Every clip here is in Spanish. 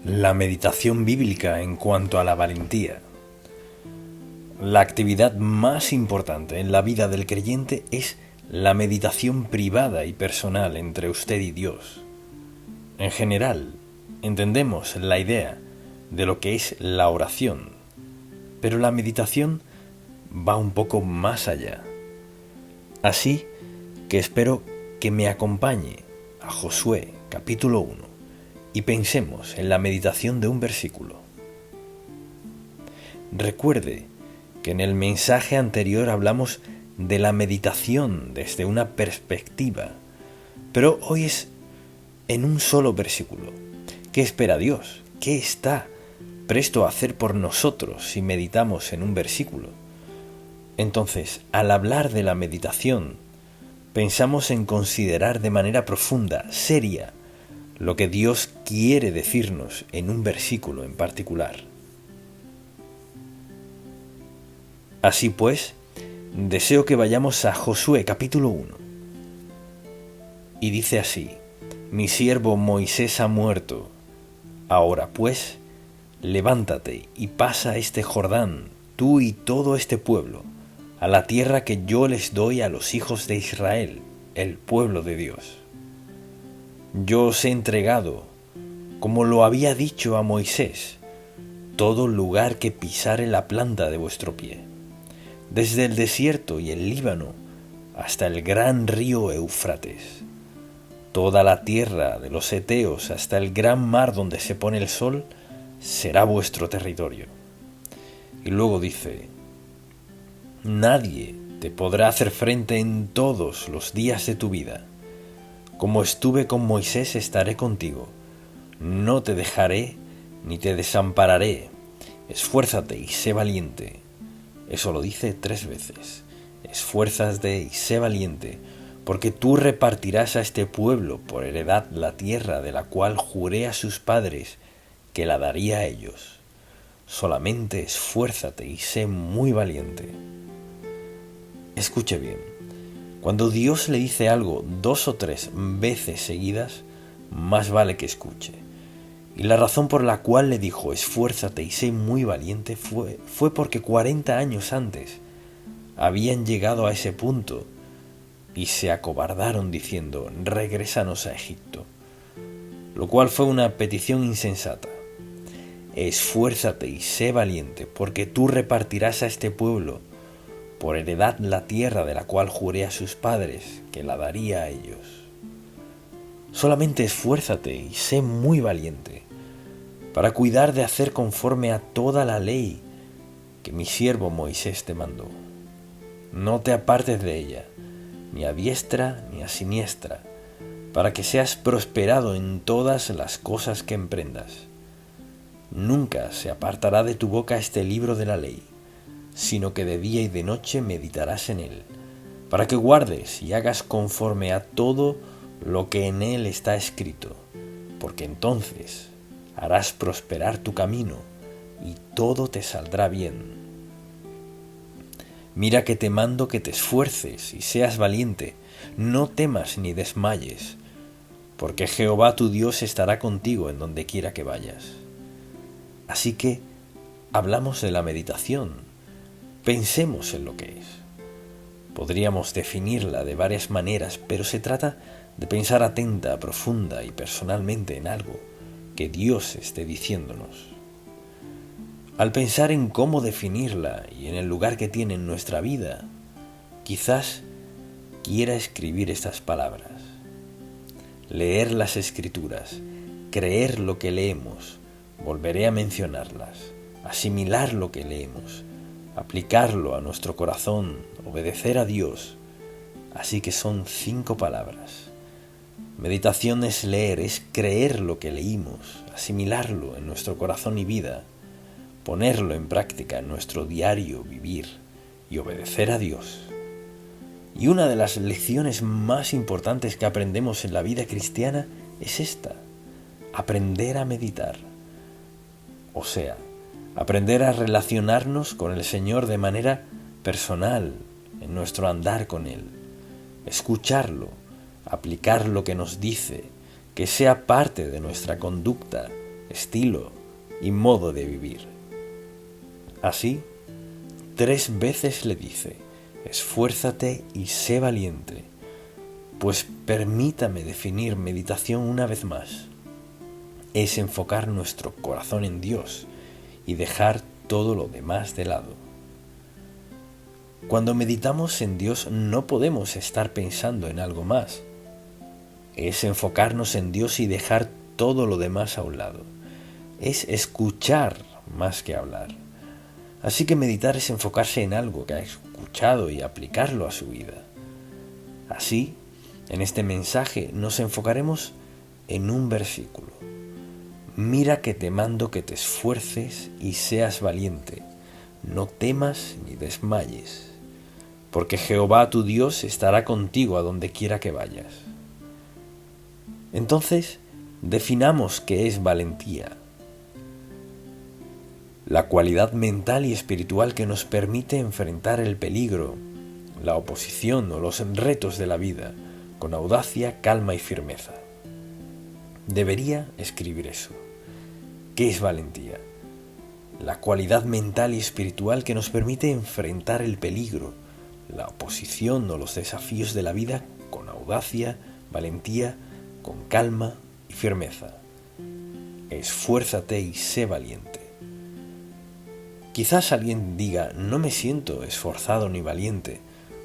La meditación bíblica en cuanto a la valentía. La actividad más importante en la vida del creyente es la meditación privada y personal entre usted y Dios. En general, entendemos la idea de lo que es la oración, pero la meditación va un poco más allá. Así que espero que me acompañe a Josué capítulo 1 y pensemos en la meditación de un versículo. Recuerde que en el mensaje anterior hablamos de la meditación desde una perspectiva, pero hoy es en un solo versículo. ¿Qué espera Dios? ¿Qué está presto a hacer por nosotros si meditamos en un versículo? Entonces, al hablar de la meditación, pensamos en considerar de manera profunda, seria, lo que Dios quiere decirnos en un versículo en particular. Así pues, deseo que vayamos a Josué capítulo 1. Y dice así: Mi siervo Moisés ha muerto. Ahora pues, levántate y pasa este Jordán, tú y todo este pueblo, a la tierra que yo les doy a los hijos de Israel, el pueblo de Dios. Yo os he entregado, como lo había dicho a Moisés, todo lugar que pisare la planta de vuestro pie, desde el desierto y el Líbano hasta el gran río Éufrates, toda la tierra de los heteos hasta el gran mar donde se pone el sol, será vuestro territorio. Y luego dice: Nadie te podrá hacer frente en todos los días de tu vida. Como estuve con Moisés, estaré contigo. No te dejaré ni te desampararé. Esfuérzate y sé valiente. Eso lo dice 3 veces. Esfuérzate y sé valiente, porque tú repartirás a este pueblo por heredad la tierra de la cual juré a sus padres que la daría a ellos. Solamente esfuérzate y sé muy valiente. Escuche bien. Cuando Dios le dice algo 2 o 3 veces seguidas, más vale que escuche. Y la razón por la cual le dijo esfuérzate y sé muy valiente fue porque 40 años antes habían llegado a ese punto y se acobardaron diciendo: regrésanos a Egipto, lo cual fue una petición insensata. Esfuérzate y sé valiente, porque tú repartirás a este pueblo por heredad la tierra de la cual juré a sus padres que la daría a ellos. Solamente esfuérzate y sé muy valiente para cuidar de hacer conforme a toda la ley que mi siervo Moisés te mandó. No te apartes de ella, ni a diestra ni a siniestra, para que seas prosperado en todas las cosas que emprendas. Nunca se apartará de tu boca este libro de la ley, sino que de día y de noche meditarás en él, para que guardes y hagas conforme a todo lo que en él está escrito, porque entonces harás prosperar tu camino y todo te saldrá bien. Mira que te mando que te esfuerces y seas valiente, no temas ni desmayes, porque Jehová tu Dios estará contigo en donde quiera que vayas. Así que hablamos de la meditación. Pensemos en lo que es. Podríamos definirla de varias maneras, pero se trata de pensar atenta, profunda y personalmente en algo que Dios esté diciéndonos. Al pensar en cómo definirla y en el lugar que tiene en nuestra vida, quizás quiera escribir estas palabras: leer las Escrituras, creer lo que leemos, volveré a mencionarlas, asimilar lo que leemos, aplicarlo a nuestro corazón, obedecer a Dios. Así que son 5 palabras. Meditación es leer, es creer lo que leímos, asimilarlo en nuestro corazón y vida, ponerlo en práctica en nuestro diario vivir y obedecer a Dios. Y una de las lecciones más importantes que aprendemos en la vida cristiana es esta: aprender a meditar. O sea, aprender a relacionarnos con el Señor de manera personal, en nuestro andar con Él. Escucharlo, aplicar lo que nos dice, que sea parte de nuestra conducta estilo y modo de vivir. Así, 3 veces le dice: esfuérzate y sé valiente. Pues permítame definir meditación una vez más. Es enfocar nuestro corazón en Dios y dejar todo lo demás de lado. Cuando meditamos en Dios no podemos estar pensando en algo más. Es enfocarnos en Dios y dejar todo lo demás a un lado. Es escuchar más que hablar. Así que meditar es enfocarse en algo que ha escuchado y aplicarlo a su vida. Así, en este mensaje nos enfocaremos en un versículo. Mira que te mando que te esfuerces y seas valiente. No temas ni desmayes, porque Jehová tu Dios estará contigo a donde quiera que vayas. Entonces, definamos qué es valentía. La cualidad mental y espiritual que nos permite enfrentar el peligro, la oposición o los retos de la vida con audacia, calma y firmeza. Debería escribir eso. ¿Qué es valentía? La cualidad mental y espiritual que nos permite enfrentar el peligro, la oposición o los desafíos de la vida con audacia, valentía, con calma y firmeza. Esfuérzate y sé valiente. Quizás alguien diga: no me siento esforzado ni valiente,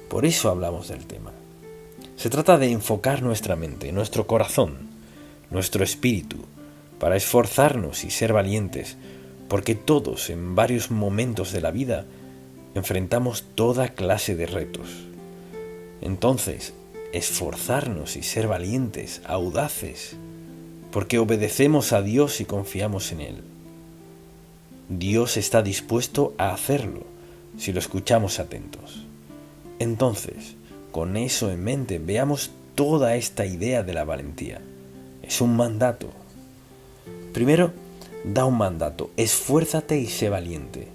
por eso hablamos del tema. Se trata de enfocar nuestra mente, nuestro corazón, nuestro espíritu, para esforzarnos y ser valientes, porque todos en varios momentos de la vida enfrentamos toda clase de retos. Entonces, esforzarnos y ser valientes, audaces, porque obedecemos a Dios y confiamos en Él. Dios está dispuesto a hacerlo si lo escuchamos atentos. Entonces, con eso en mente, veamos toda esta idea de la valentía. Es un mandato. Primero, da un mandato: esfuérzate y sé valiente,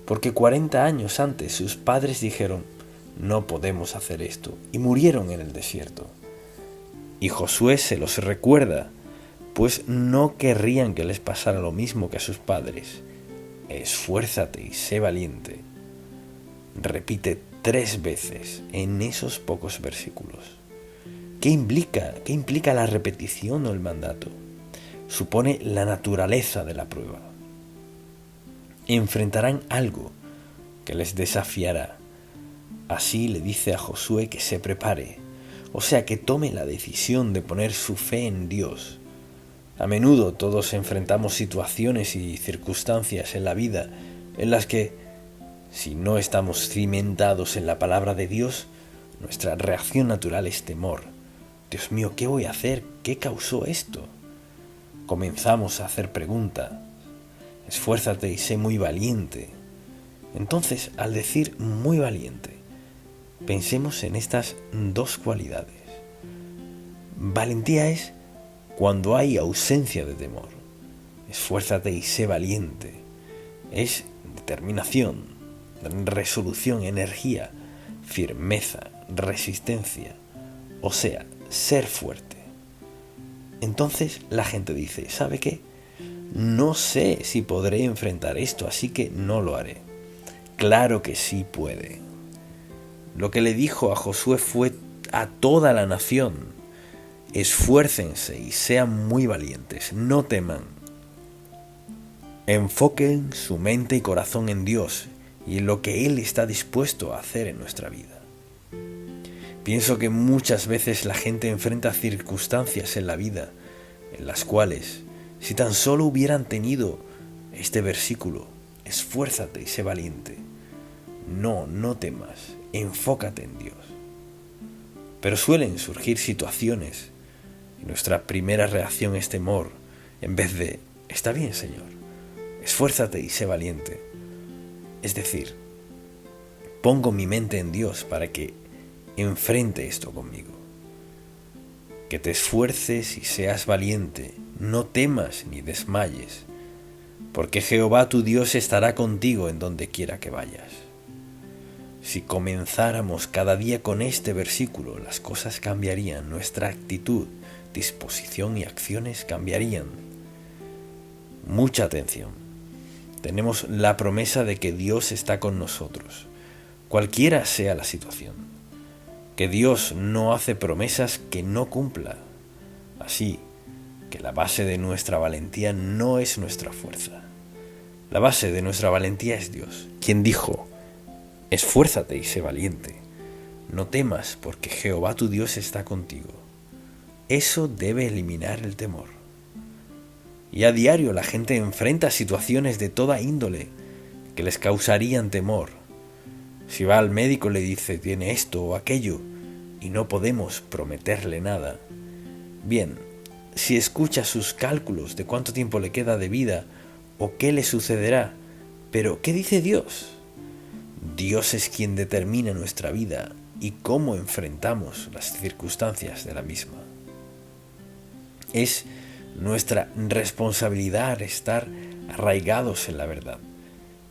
porque 40 años antes sus padres dijeron: no podemos hacer esto, y murieron en el desierto. Y Josué se los recuerda, pues no querrían que les pasara lo mismo que a sus padres. Esfuérzate y sé valiente. Repite 3 veces en esos pocos versículos. ¿Qué implica la repetición o el mandato? Supone la naturaleza de la prueba. Enfrentarán algo que les desafiará. Así le dice a Josué que se prepare, o sea, que tome la decisión de poner su fe en Dios. A menudo todos enfrentamos situaciones y circunstancias en la vida en las que, si no estamos cimentados en la palabra de Dios, nuestra reacción natural es temor. Dios mío, ¿qué voy a hacer? ¿Qué causó esto? Comenzamos a hacer preguntas. Esfuérzate y sé muy valiente. Entonces, al decir muy valiente, pensemos en estas 2 cualidades. Valentía es cuando hay ausencia de temor. Esfuérzate y sé valiente. Es determinación, resolución, energía, firmeza, resistencia. O sea, ser fuerte. Entonces la gente dice: ¿sabe qué? No sé si podré enfrentar esto, así que no lo haré. Claro que sí puede. Lo que le dijo a Josué fue a toda la nación: esfuércense y sean muy valientes, no teman. Enfoquen su mente y corazón en Dios y en lo que Él está dispuesto a hacer en nuestra vida. Pienso que muchas veces la gente enfrenta circunstancias en la vida en las cuales, si tan solo hubieran tenido este versículo: esfuérzate y sé valiente, no temas, enfócate en Dios. Pero suelen surgir situaciones y nuestra primera reacción es temor, en vez de: está bien, Señor, esfuérzate y sé valiente. Es decir, pongo mi mente en Dios para que enfrente esto conmigo. Que te esfuerces y seas valiente, no temas ni desmayes, porque Jehová tu Dios estará contigo en donde quiera que vayas. Si comenzáramos cada día con este versículo, las cosas cambiarían, nuestra actitud, disposición y acciones cambiarían. Mucha atención. Tenemos la promesa de que Dios está con nosotros, cualquiera sea la situación. Que Dios no hace promesas que no cumpla. Así que la base de nuestra valentía no es nuestra fuerza. La base de nuestra valentía es Dios, quien dijo: esfuérzate y sé valiente. No temas, porque Jehová tu Dios está contigo. Eso debe eliminar el temor. Y a diario la gente enfrenta situaciones de toda índole que les causarían temor. Si va al médico le dice tiene esto o aquello y no podemos prometerle nada. Bien, si escucha sus cálculos de cuánto tiempo le queda de vida o qué le sucederá, pero ¿qué dice Dios? Dios es quien determina nuestra vida y cómo enfrentamos las circunstancias de la misma. Es nuestra responsabilidad estar arraigados en la verdad.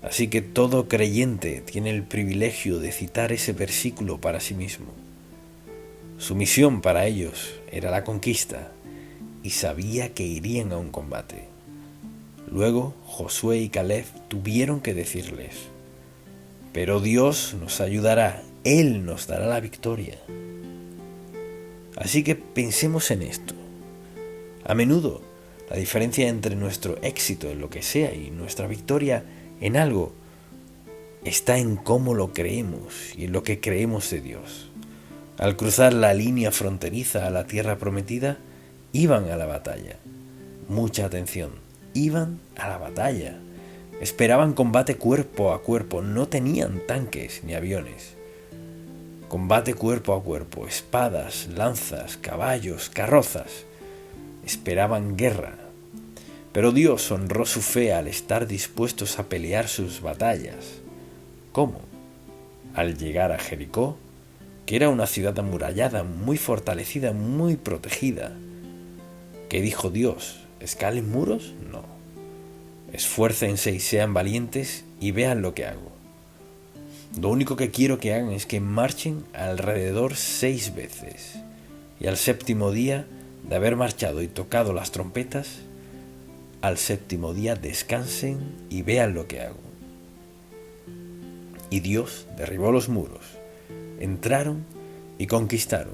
Así que todo creyente tiene el privilegio de citar ese versículo para sí mismo. Su misión para ellos era la conquista y sabía que irían a un combate. Luego Josué y Caleb tuvieron que decirles: pero Dios nos ayudará, Él nos dará la victoria. Así que pensemos en esto. A menudo, la diferencia entre nuestro éxito en lo que sea y nuestra victoria en algo está en cómo lo creemos y en lo que creemos de Dios. Al cruzar la línea fronteriza a la tierra prometida, iban a la batalla. Mucha atención, iban a la batalla. Esperaban combate cuerpo a cuerpo, no tenían tanques ni aviones. Combate cuerpo a cuerpo, espadas, lanzas, caballos, carrozas. Esperaban guerra. Pero Dios honró su fe al estar dispuestos a pelear sus batallas. ¿Cómo? Al llegar a Jericó, que era una ciudad amurallada, muy fortalecida, muy protegida. ¿Qué dijo Dios? ¿Escalen muros? No. Esfuércense y sean valientes y vean lo que hago. Lo único que quiero que hagan es que marchen alrededor 6 veces. Y al séptimo día de haber marchado y tocado las trompetas, al séptimo día descansen y vean lo que hago. Y Dios derribó los muros, entraron y conquistaron.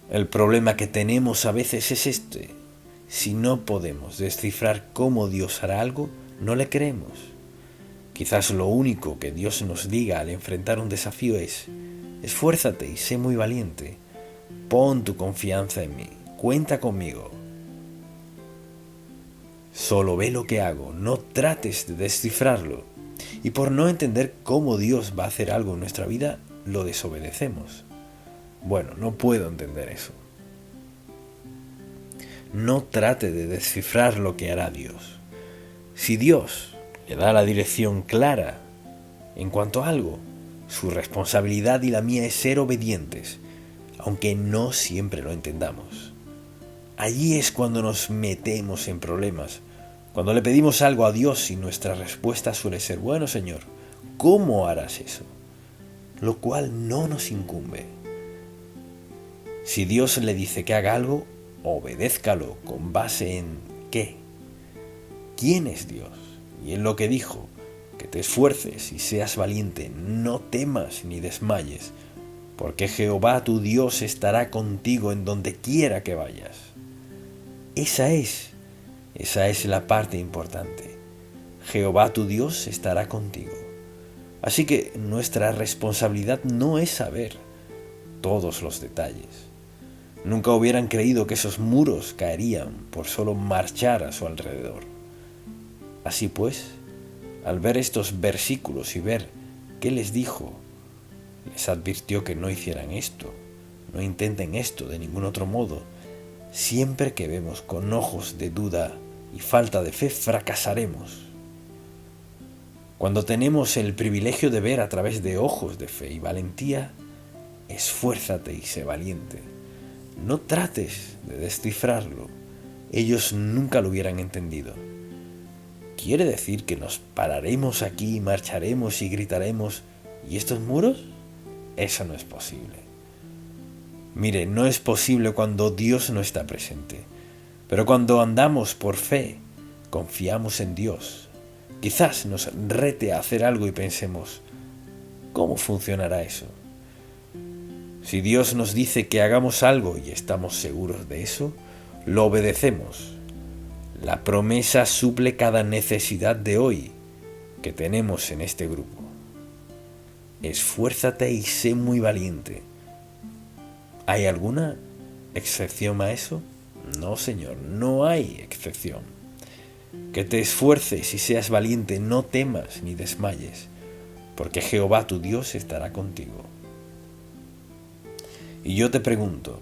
El problema que tenemos a veces es este: si no podemos descifrar cómo Dios hará algo, no le creemos. Quizás lo único que Dios nos diga al enfrentar un desafío es: esfuérzate y sé muy valiente. Pon tu confianza en mí, cuenta conmigo. Solo ve lo que hago, no trates de descifrarlo. Y por no entender cómo Dios va a hacer algo en nuestra vida, lo desobedecemos. Bueno, no puedo entender eso. No trate de descifrar lo que hará Dios. Si Dios le da la dirección clara en cuanto a algo, su responsabilidad y la mía es ser obedientes, aunque no siempre lo entendamos. Allí es cuando nos metemos en problemas, cuando le pedimos algo a Dios y nuestra respuesta suele ser: bueno, Señor, ¿cómo harás eso? Lo cual no nos incumbe. Si Dios le dice que haga algo, obedézcalo con base en ¿qué? ¿Quién es Dios? Y en lo que dijo: que te esfuerces y seas valiente, no temas ni desmayes, porque Jehová tu Dios estará contigo en donde quiera que vayas. Esa es la parte importante. Jehová tu Dios estará contigo. Así que nuestra responsabilidad no es saber todos los detalles. Nunca hubieran creído que esos muros caerían por solo marchar a su alrededor. Así pues, al ver estos versículos y ver qué les dijo, les advirtió que no hicieran esto, no intenten esto de ningún otro modo. Siempre que vemos con ojos de duda y falta de fe, fracasaremos. Cuando tenemos el privilegio de ver a través de ojos de fe y valentía, esfuérzate y sé valiente. No trates de descifrarlo, ellos nunca lo hubieran entendido. ¿Quiere decir que nos pararemos aquí, marcharemos y gritaremos ¿y estos muros? Eso no es posible. Mire, no es posible cuando Dios no está presente. Pero cuando andamos por fe, confiamos en Dios. Quizás nos rete a hacer algo y pensemos, ¿cómo funcionará eso? Si Dios nos dice que hagamos algo y estamos seguros de eso, lo obedecemos. La promesa suple cada necesidad de hoy que tenemos en este grupo. Esfuérzate y sé muy valiente. ¿Hay alguna excepción a eso? No, Señor, no hay excepción. Que te esfuerces y seas valiente, no temas ni desmayes, porque Jehová tu Dios estará contigo. Y yo te pregunto,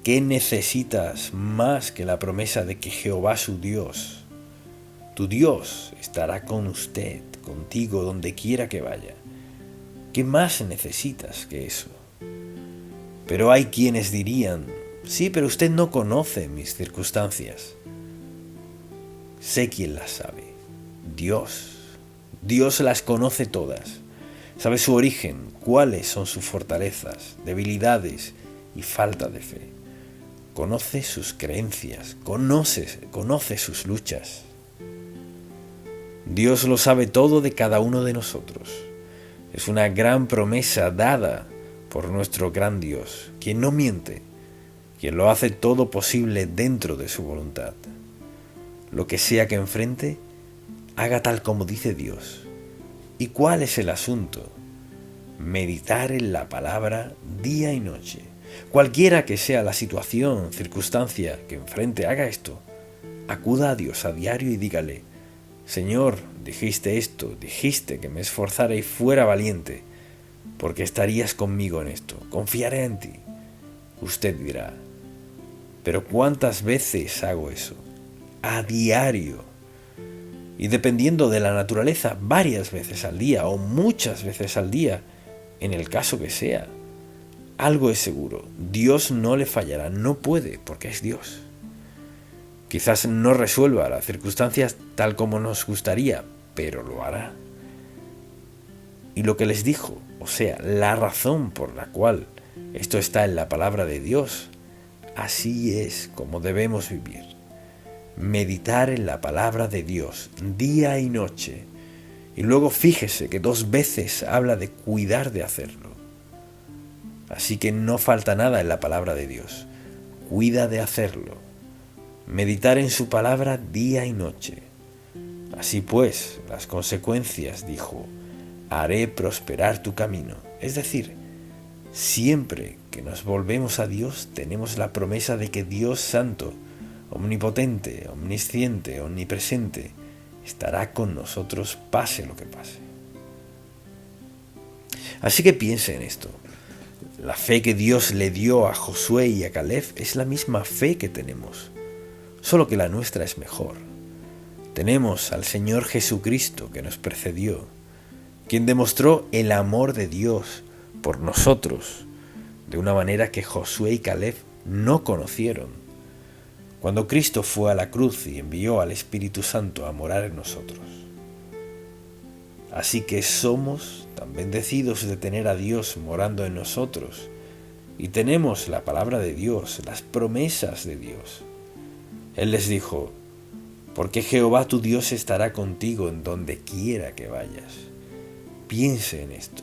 ¿qué necesitas más que la promesa de que Jehová su Dios, tu Dios, estará con usted, contigo, donde quiera que vaya? ¿Qué más necesitas que eso? Pero hay quienes dirían, sí, pero usted no conoce mis circunstancias. Sé quién las sabe. Dios. Dios las conoce todas. Sabe su origen, cuáles son sus fortalezas, debilidades y falta de fe. Conoce sus creencias, conoce sus luchas. Dios lo sabe todo de cada uno de nosotros. Es una gran promesa dada por nuestro gran Dios, quien no miente, quien lo hace todo posible dentro de su voluntad. Lo que sea que enfrente, haga tal como dice Dios. ¿Y cuál es el asunto? Meditar en la palabra día y noche. Cualquiera que sea la situación, circunstancia que enfrente, haga esto. Acuda a Dios a diario y dígale, Señor, dijiste esto, dijiste que me esforzara y fuera valiente, porque estarías conmigo en esto, confiaré en ti. Usted dirá, pero ¿cuántas veces hago eso? A diario. Y dependiendo de la naturaleza, varias veces al día o muchas veces al día, en el caso que sea. Algo es seguro, Dios no le fallará, no puede, porque es Dios. Quizás no resuelva las circunstancias tal como nos gustaría, pero lo hará. Y lo que les dijo, o sea, la razón por la cual esto está en la palabra de Dios, así es como debemos vivir. Meditar en la palabra de Dios día y noche. Y luego fíjese que 2 veces habla de cuidar de hacerlo. Así que no falta nada en la palabra de Dios. Cuida de hacerlo. Meditar en su palabra día y noche. Así pues, las consecuencias, dijo, haré prosperar tu camino. Es decir, siempre que nos volvemos a Dios, tenemos la promesa de que Dios Santo, omnipotente, omnisciente, omnipresente, estará con nosotros pase lo que pase. Así que piense en esto. La fe que Dios le dio a Josué y a Caleb es la misma fe que tenemos, solo que la nuestra es mejor. Tenemos al Señor Jesucristo que nos precedió, quien demostró el amor de Dios por nosotros de una manera que Josué y Caleb no conocieron. Cuando Cristo fue a la cruz y envió al Espíritu Santo a morar en nosotros. Así que somos tan bendecidos de tener a Dios morando en nosotros y tenemos la palabra de Dios, las promesas de Dios. Él les dijo, porque Jehová tu Dios estará contigo en donde quiera que vayas. Piense en esto.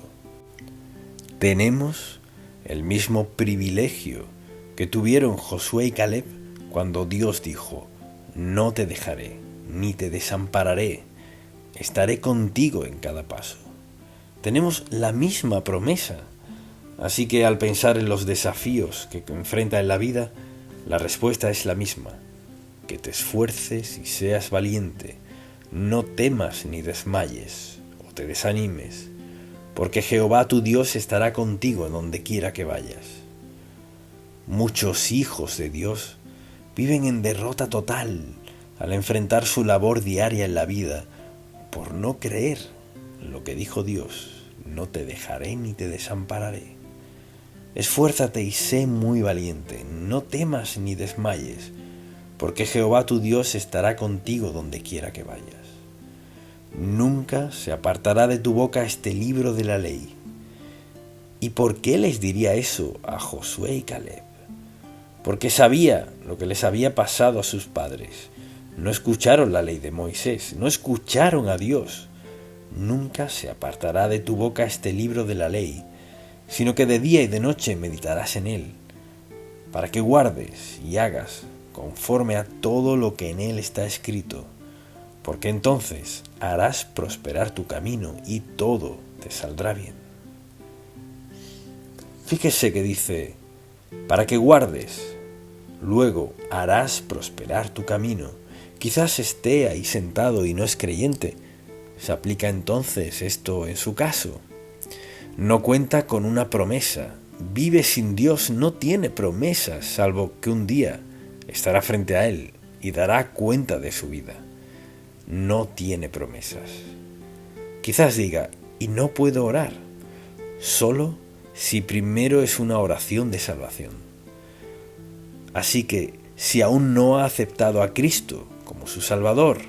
Tenemos el mismo privilegio que tuvieron Josué y Caleb cuando Dios dijo, no te dejaré, ni te desampararé, estaré contigo en cada paso. Tenemos la misma promesa. Así que al pensar en los desafíos que enfrenta en la vida, la respuesta es la misma. Que te esfuerces y seas valiente, no temas ni desmayes o te desanimes, porque Jehová tu Dios estará contigo donde quiera que vayas. Muchos hijos de Dios viven en derrota total al enfrentar su labor diaria en la vida por no creer lo que dijo Dios, no te dejaré ni te desampararé. Esfuérzate y sé muy valiente, no temas ni desmayes, porque Jehová tu Dios estará contigo donde quiera que vayas. Nunca se apartará de tu boca este libro de la ley. ¿Y por qué les diría eso a Josué y Caleb? porque sabía lo que les había pasado a sus padres. No escucharon la ley de Moisés, no escucharon a Dios. Nunca se apartará de tu boca este libro de la ley, sino que de día y de noche meditarás en él, para que guardes y hagas conforme a todo lo que en él está escrito, porque entonces harás prosperar tu camino y todo te saldrá bien. Fíjese que dice, para que guardes, luego harás prosperar tu camino. Quizás esté ahí sentado y no es creyente. ¿Se aplica entonces esto en su caso? No cuenta con una promesa. Vive sin Dios, no tiene promesas, salvo que un día estará frente a Él y dará cuenta de su vida. No tiene promesas. Quizás diga, y no puedo orar, solo si primero es una oración de salvación. Así que, si aún no ha aceptado a Cristo como su Salvador,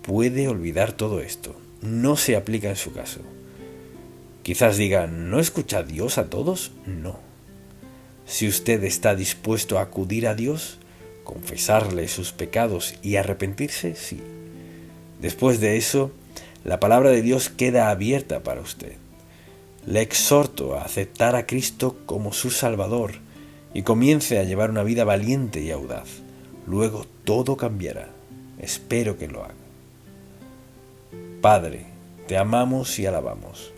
puede olvidar todo esto. No se aplica en su caso. Quizás diga, ¿no escucha Dios a todos? No. Si usted está dispuesto a acudir a Dios, confesarle sus pecados y arrepentirse, sí. Después de eso, la palabra de Dios queda abierta para usted. Le exhorto a aceptar a Cristo como su Salvador y comience a llevar una vida valiente y audaz. Luego todo cambiará. Espero que lo haga. Padre, te amamos y alabamos.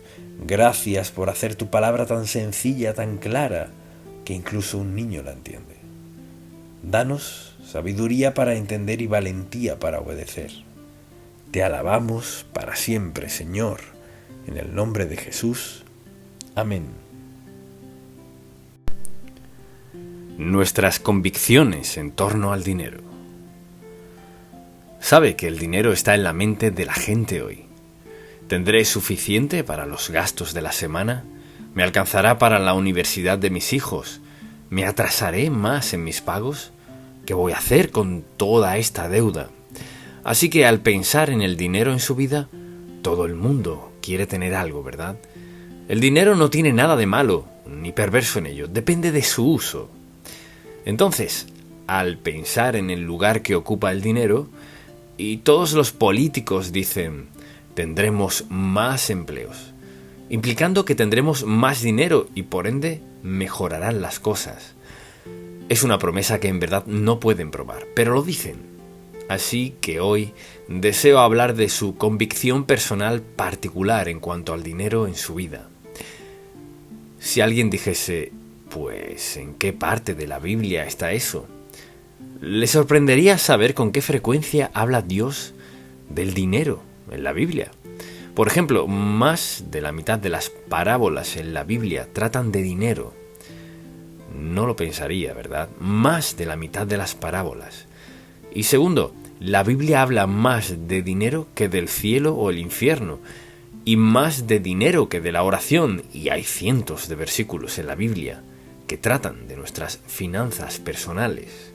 Gracias por hacer tu palabra tan sencilla, tan clara, que incluso un niño la entiende. Danos sabiduría para entender y valentía para obedecer. Te alabamos para siempre, Señor, en el nombre de Jesús. Amén. Nuestras convicciones en torno al dinero. Sabe que el dinero está en la mente de la gente hoy. ¿Tendré suficiente para los gastos de la semana? ¿Me alcanzará para la universidad de mis hijos? ¿Me atrasaré más en mis pagos? ¿Qué voy a hacer con toda esta deuda? Así que al pensar en el dinero en su vida, todo el mundo quiere tener algo, ¿verdad? El dinero no tiene nada de malo, ni perverso en ello, depende de su uso. Entonces, al pensar en el lugar que ocupa el dinero, y todos los políticos dicen, tendremos más empleos, implicando que tendremos más dinero y por ende mejorarán las cosas. Es una promesa que en verdad no pueden probar, pero lo dicen. Así que hoy deseo hablar de su convicción personal particular en cuanto al dinero en su vida. Si alguien dijese, pues, ¿en qué parte de la Biblia está eso? Le sorprendería saber con qué frecuencia habla Dios del dinero en la Biblia. Por ejemplo, más de la mitad de las parábolas en la Biblia tratan de dinero. No lo pensaría, ¿verdad? Más de la mitad de las parábolas. Y segundo, la Biblia habla más de dinero que del cielo o el infierno, y más de dinero que de la oración, y hay cientos de versículos en la Biblia que tratan de nuestras finanzas personales.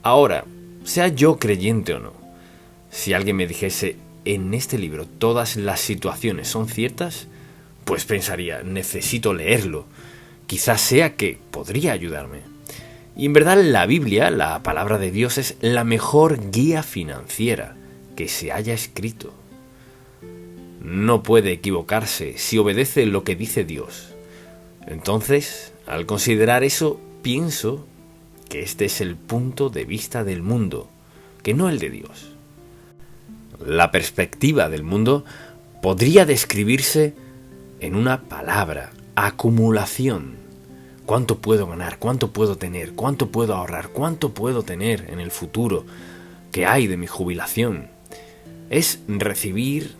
Ahora, sea yo creyente o no, si alguien me dijese, en este libro todas las situaciones son ciertas, pues pensaría, necesito leerlo, quizás sea que podría ayudarme. Y en verdad la Biblia, la palabra de Dios, es la mejor guía financiera que se haya escrito. No puede equivocarse si obedece lo que dice Dios. Entonces, al considerar eso, pienso que este es el punto de vista del mundo, que no el de Dios. La perspectiva del mundo podría describirse en una palabra: acumulación. ¿Cuánto puedo ganar? ¿Cuánto puedo tener? ¿Cuánto puedo ahorrar? ¿Cuánto puedo tener en el futuro? ¿Qué hay de mi jubilación? Es recibir,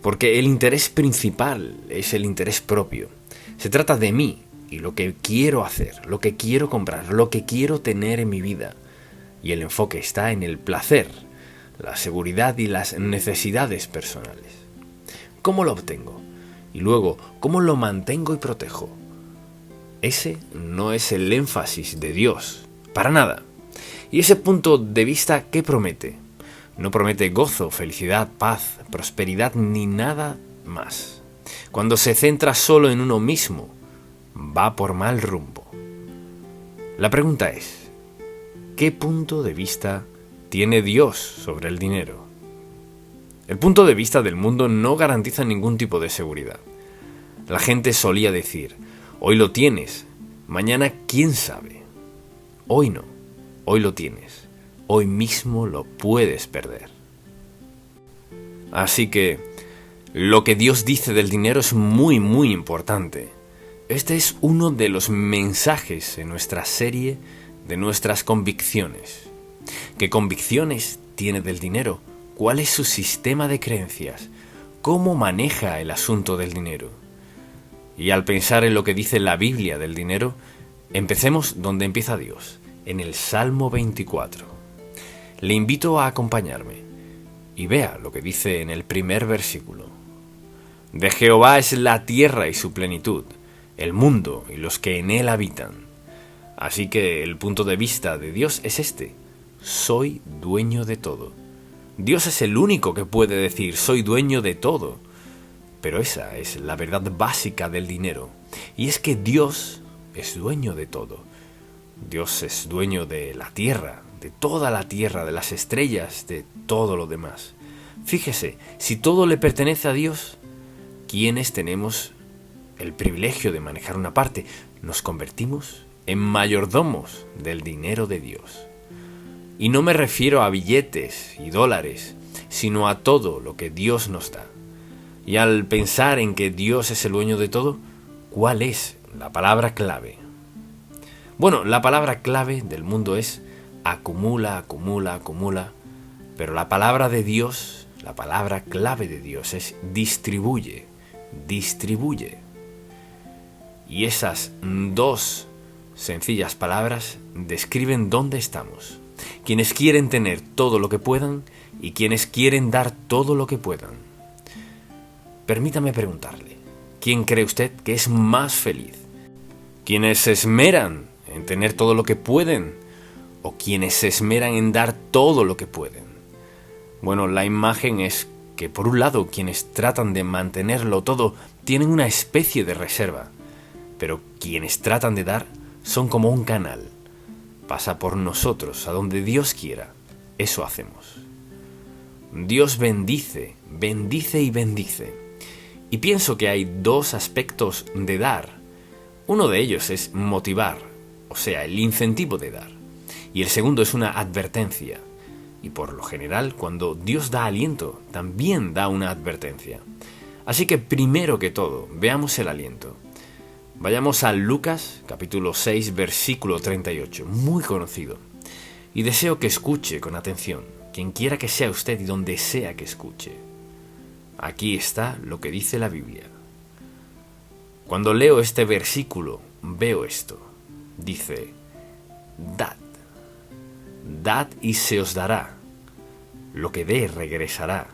porque el interés principal es el interés propio. Se trata de mí y lo que quiero hacer, lo que quiero comprar, lo que quiero tener en mi vida. Y el enfoque está en el placer, la seguridad y las necesidades personales. ¿Cómo lo obtengo? Y luego, ¿cómo lo mantengo y protejo? Ese no es el énfasis de Dios, para nada. ¿Y ese punto de vista qué promete? No promete gozo, felicidad, paz, prosperidad ni nada más. Cuando se centra solo en uno mismo, va por mal rumbo. La pregunta es, ¿qué punto de vista tiene Dios sobre el dinero? El punto de vista del mundo no garantiza ningún tipo de seguridad. La gente solía decir, hoy lo tienes, mañana quién sabe. Hoy no, hoy lo tienes, hoy mismo lo puedes perder. Así que, lo que Dios dice del dinero es muy, muy importante. Este es uno de los mensajes en nuestra serie de nuestras convicciones. ¿Qué convicciones tiene del dinero? ¿Cuál es su sistema de creencias? ¿Cómo maneja el asunto del dinero? Y al pensar en lo que dice la Biblia del dinero, empecemos donde empieza Dios, en el Salmo 24. Le invito a acompañarme y vea lo que dice en el primer versículo. De Jehová es la tierra y su plenitud, el mundo y los que en él habitan. Así que el punto de vista de Dios es este: soy dueño de todo. Dios es el único que puede decir soy dueño de todo. Pero esa es la verdad básica del dinero. Y es que Dios es dueño de todo. Dios es dueño de la tierra, de toda la tierra, de las estrellas, de todo lo demás. Fíjese, si todo le pertenece a Dios, ¿quiénes tenemos el privilegio de manejar una parte? Nos convertimos en mayordomos del dinero de Dios. Y no me refiero a billetes y dólares, sino a todo lo que Dios nos da. Y al pensar en que Dios es el dueño de todo, ¿cuál es la palabra clave? Bueno, la palabra clave del mundo es acumula, acumula, acumula, pero la palabra de Dios, la palabra clave de Dios es distribuye, distribuye. Y esas dos sencillas palabras describen dónde estamos. Quienes quieren tener todo lo que puedan y quienes quieren dar todo lo que puedan. Permítame preguntarle, ¿quién cree usted que es más feliz? ¿Quienes se esmeran en tener todo lo que pueden o quienes se esmeran en dar todo lo que pueden? Bueno, la imagen es que por un lado quienes tratan de mantenerlo todo tienen una especie de reserva, pero quienes tratan de dar son como un canal. Pasa por nosotros, a donde Dios quiera. Eso hacemos. Dios bendice, bendice y bendice. Y pienso que hay dos aspectos de dar. Uno de ellos es motivar, o sea, el incentivo de dar. Y el segundo es una advertencia. Y por lo general, cuando Dios da aliento, también da una advertencia. Así que primero que todo, veamos el aliento. Vayamos a Lucas, capítulo 6, versículo 38, muy conocido. Y deseo que escuche con atención, quien quiera que sea usted y donde sea que escuche. Aquí está lo que dice la Biblia. Cuando leo este versículo, veo esto. Dice, dad. Dad y se os dará. Lo que dé regresará.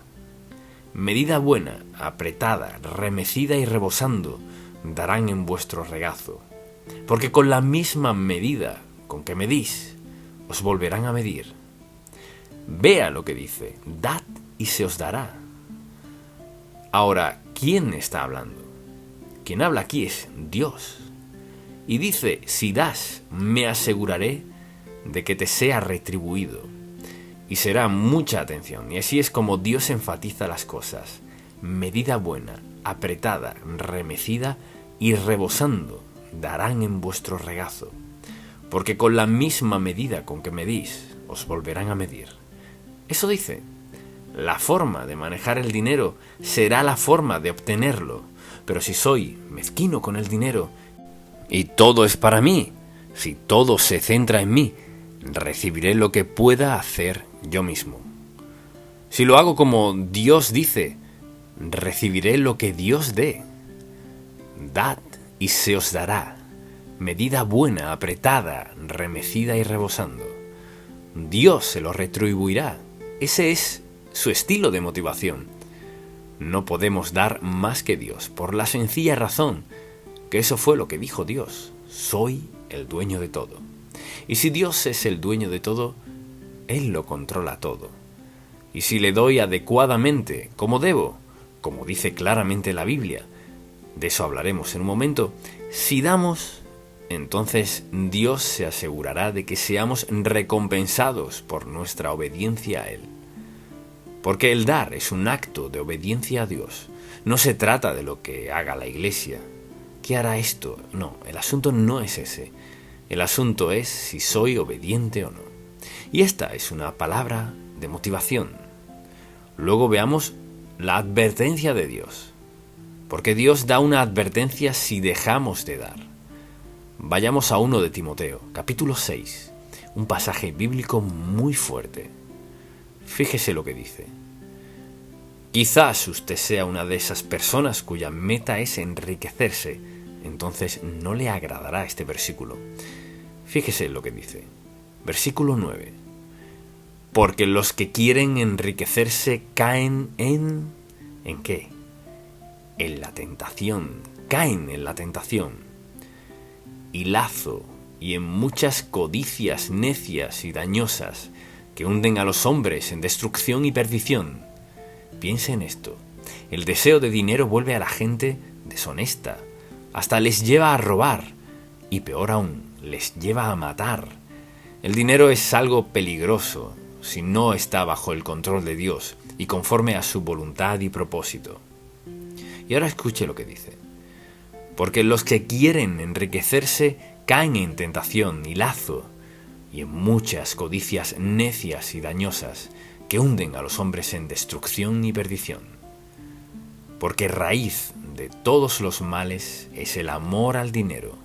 Medida buena, apretada, remecida y rebosando, darán en vuestro regazo, porque con la misma medida con que medís, os volverán a medir. Vea lo que dice, dad y se os dará. Ahora, ¿quién está hablando? Quien habla aquí es Dios. Y dice, si das, me aseguraré de que te sea retribuido. Y será mucha atención, y así es como Dios enfatiza las cosas. Medida buena, apretada, remecida y rebosando, darán en vuestro regazo. Porque con la misma medida con que medís, os volverán a medir. Eso dice, la forma de manejar el dinero será la forma de obtenerlo. Pero si soy mezquino con el dinero y todo es para mí, si todo se centra en mí, recibiré lo que pueda hacer yo mismo. Si lo hago como Dios dice, recibiré lo que Dios dé. Dad y se os dará, medida buena, apretada, remecida y rebosando. Dios se lo retribuirá. Ese es su estilo de motivación. No podemos dar más que Dios, por la sencilla razón que eso fue lo que dijo Dios. Soy el dueño de todo. Y si Dios es el dueño de todo, Él lo controla todo. Y si le doy adecuadamente, como debo, como dice claramente la Biblia, de eso hablaremos en un momento, si damos, entonces Dios se asegurará de que seamos recompensados por nuestra obediencia a Él. Porque el dar es un acto de obediencia a Dios. No se trata de lo que haga la Iglesia. ¿Qué hará esto? No, el asunto no es ese. El asunto es si soy obediente o no. Y esta es una palabra de motivación. Luego veamos la advertencia de Dios. Porque Dios da una advertencia si dejamos de dar. Vayamos a 1 de Timoteo, capítulo 6, un pasaje bíblico muy fuerte. Fíjese lo que dice. Quizás usted sea una de esas personas cuya meta es enriquecerse, entonces no le agradará este versículo. Fíjese lo que dice. Versículo 9. Porque los que quieren enriquecerse caen ¿en qué? En la tentación. Caen en la tentación. Y lazo, y en muchas codicias necias y dañosas que hunden a los hombres en destrucción y perdición. Piense en esto. El deseo de dinero vuelve a la gente deshonesta. Hasta les lleva a robar. Y peor aún, les lleva a matar. El dinero es algo peligroso si no está bajo el control de Dios y conforme a su voluntad y propósito. Y ahora escuche lo que dice. Porque los que quieren enriquecerse caen en tentación y lazo, y en muchas codicias necias y dañosas que hunden a los hombres en destrucción y perdición. Porque raíz de todos los males es el amor al dinero.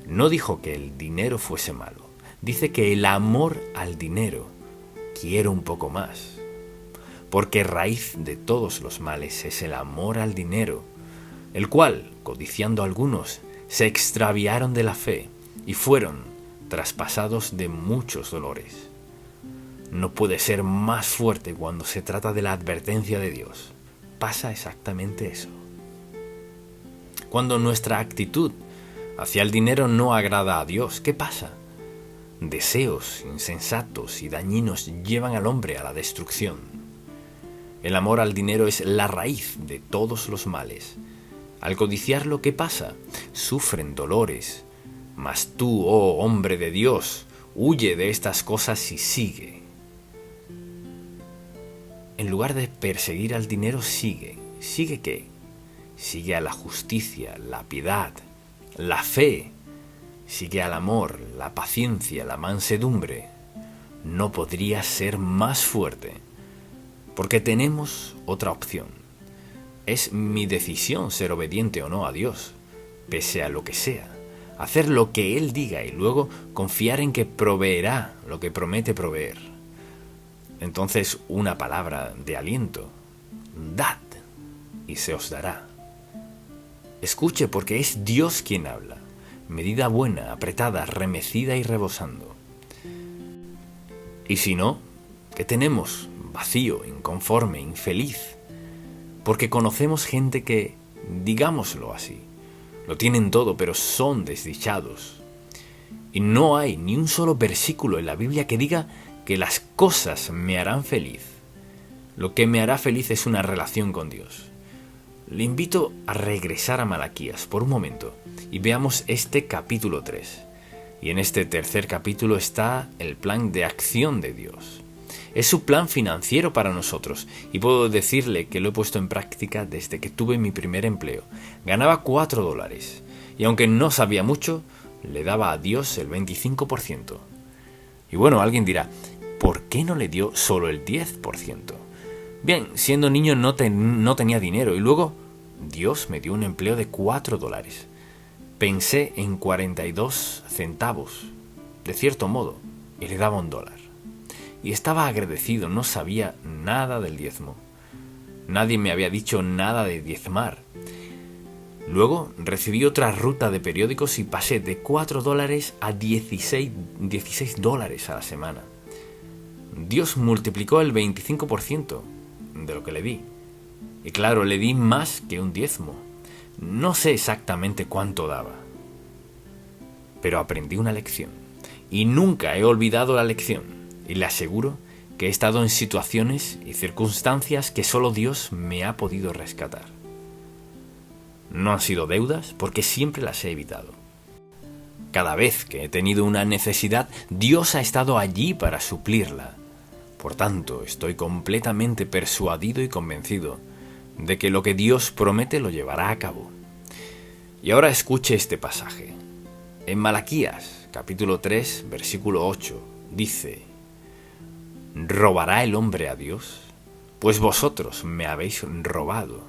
No dijo que el dinero fuese malo, dice que el amor al dinero, quiero un poco más. Porque raíz de todos los males es el amor al dinero, el cual, codiciando algunos, se extraviaron de la fe y fueron traspasados de muchos dolores. No puede ser más fuerte cuando se trata de la advertencia de Dios. Pasa exactamente eso. Cuando nuestra actitud hacia el dinero no agrada a Dios, ¿qué pasa? Deseos insensatos y dañinos llevan al hombre a la destrucción. El amor al dinero es la raíz de todos los males. Al codiciarlo, ¿qué pasa? Sufren dolores. Mas tú, oh hombre de Dios, huye de estas cosas y sigue. En lugar de perseguir al dinero, sigue. ¿Sigue qué? Sigue a la justicia, la piedad, la fe. Sigue al amor, la paciencia, la mansedumbre. No podría ser más fuerte. Porque tenemos otra opción. Es mi decisión ser obediente o no a Dios, pese a lo que sea. Hacer lo que Él diga y luego confiar en que proveerá lo que promete proveer. Entonces, una palabra de aliento. Dad, y se os dará. Escuche, porque es Dios quien habla. Medida buena, apretada, remecida y rebosando. Y si no, ¿qué tenemos? Vacío, inconforme, infeliz. Porque conocemos gente que, digámoslo así, lo tienen todo, pero son desdichados. Y no hay ni un solo versículo en la Biblia que diga que las cosas me harán feliz. Lo que me hará feliz es una relación con Dios. Le invito a regresar a Malaquías por un momento y veamos este capítulo 3. Y en este tercer capítulo está el plan de acción de Dios. Es su plan financiero para nosotros y puedo decirle que lo he puesto en práctica desde que tuve mi primer empleo. Ganaba $4 y aunque no sabía mucho, le daba a Dios el 25%. Y bueno, alguien dirá, ¿por qué no le dio solo el 10%? Bien, siendo niño no tenía dinero y luego Dios me dio un empleo de $4. Pensé en 42 centavos, de cierto modo, y le daba $1. Y estaba agradecido, no sabía nada del diezmo. Nadie me había dicho nada de diezmar. Luego recibí otra ruta de periódicos y pasé de $4 a $16 a la semana. Dios multiplicó el 25% de lo que le di. Y claro, le di más que un diezmo. No sé exactamente cuánto daba. Pero aprendí una lección. Y nunca he olvidado la lección. Y le aseguro que he estado en situaciones y circunstancias que solo Dios me ha podido rescatar. No han sido deudas porque siempre las he evitado. Cada vez que he tenido una necesidad, Dios ha estado allí para suplirla. Por tanto, estoy completamente persuadido y convencido de que lo que Dios promete lo llevará a cabo. Y ahora escuche este pasaje. En Malaquías, capítulo 3, versículo 8, dice: ¿robará el hombre a Dios? Pues vosotros me habéis robado.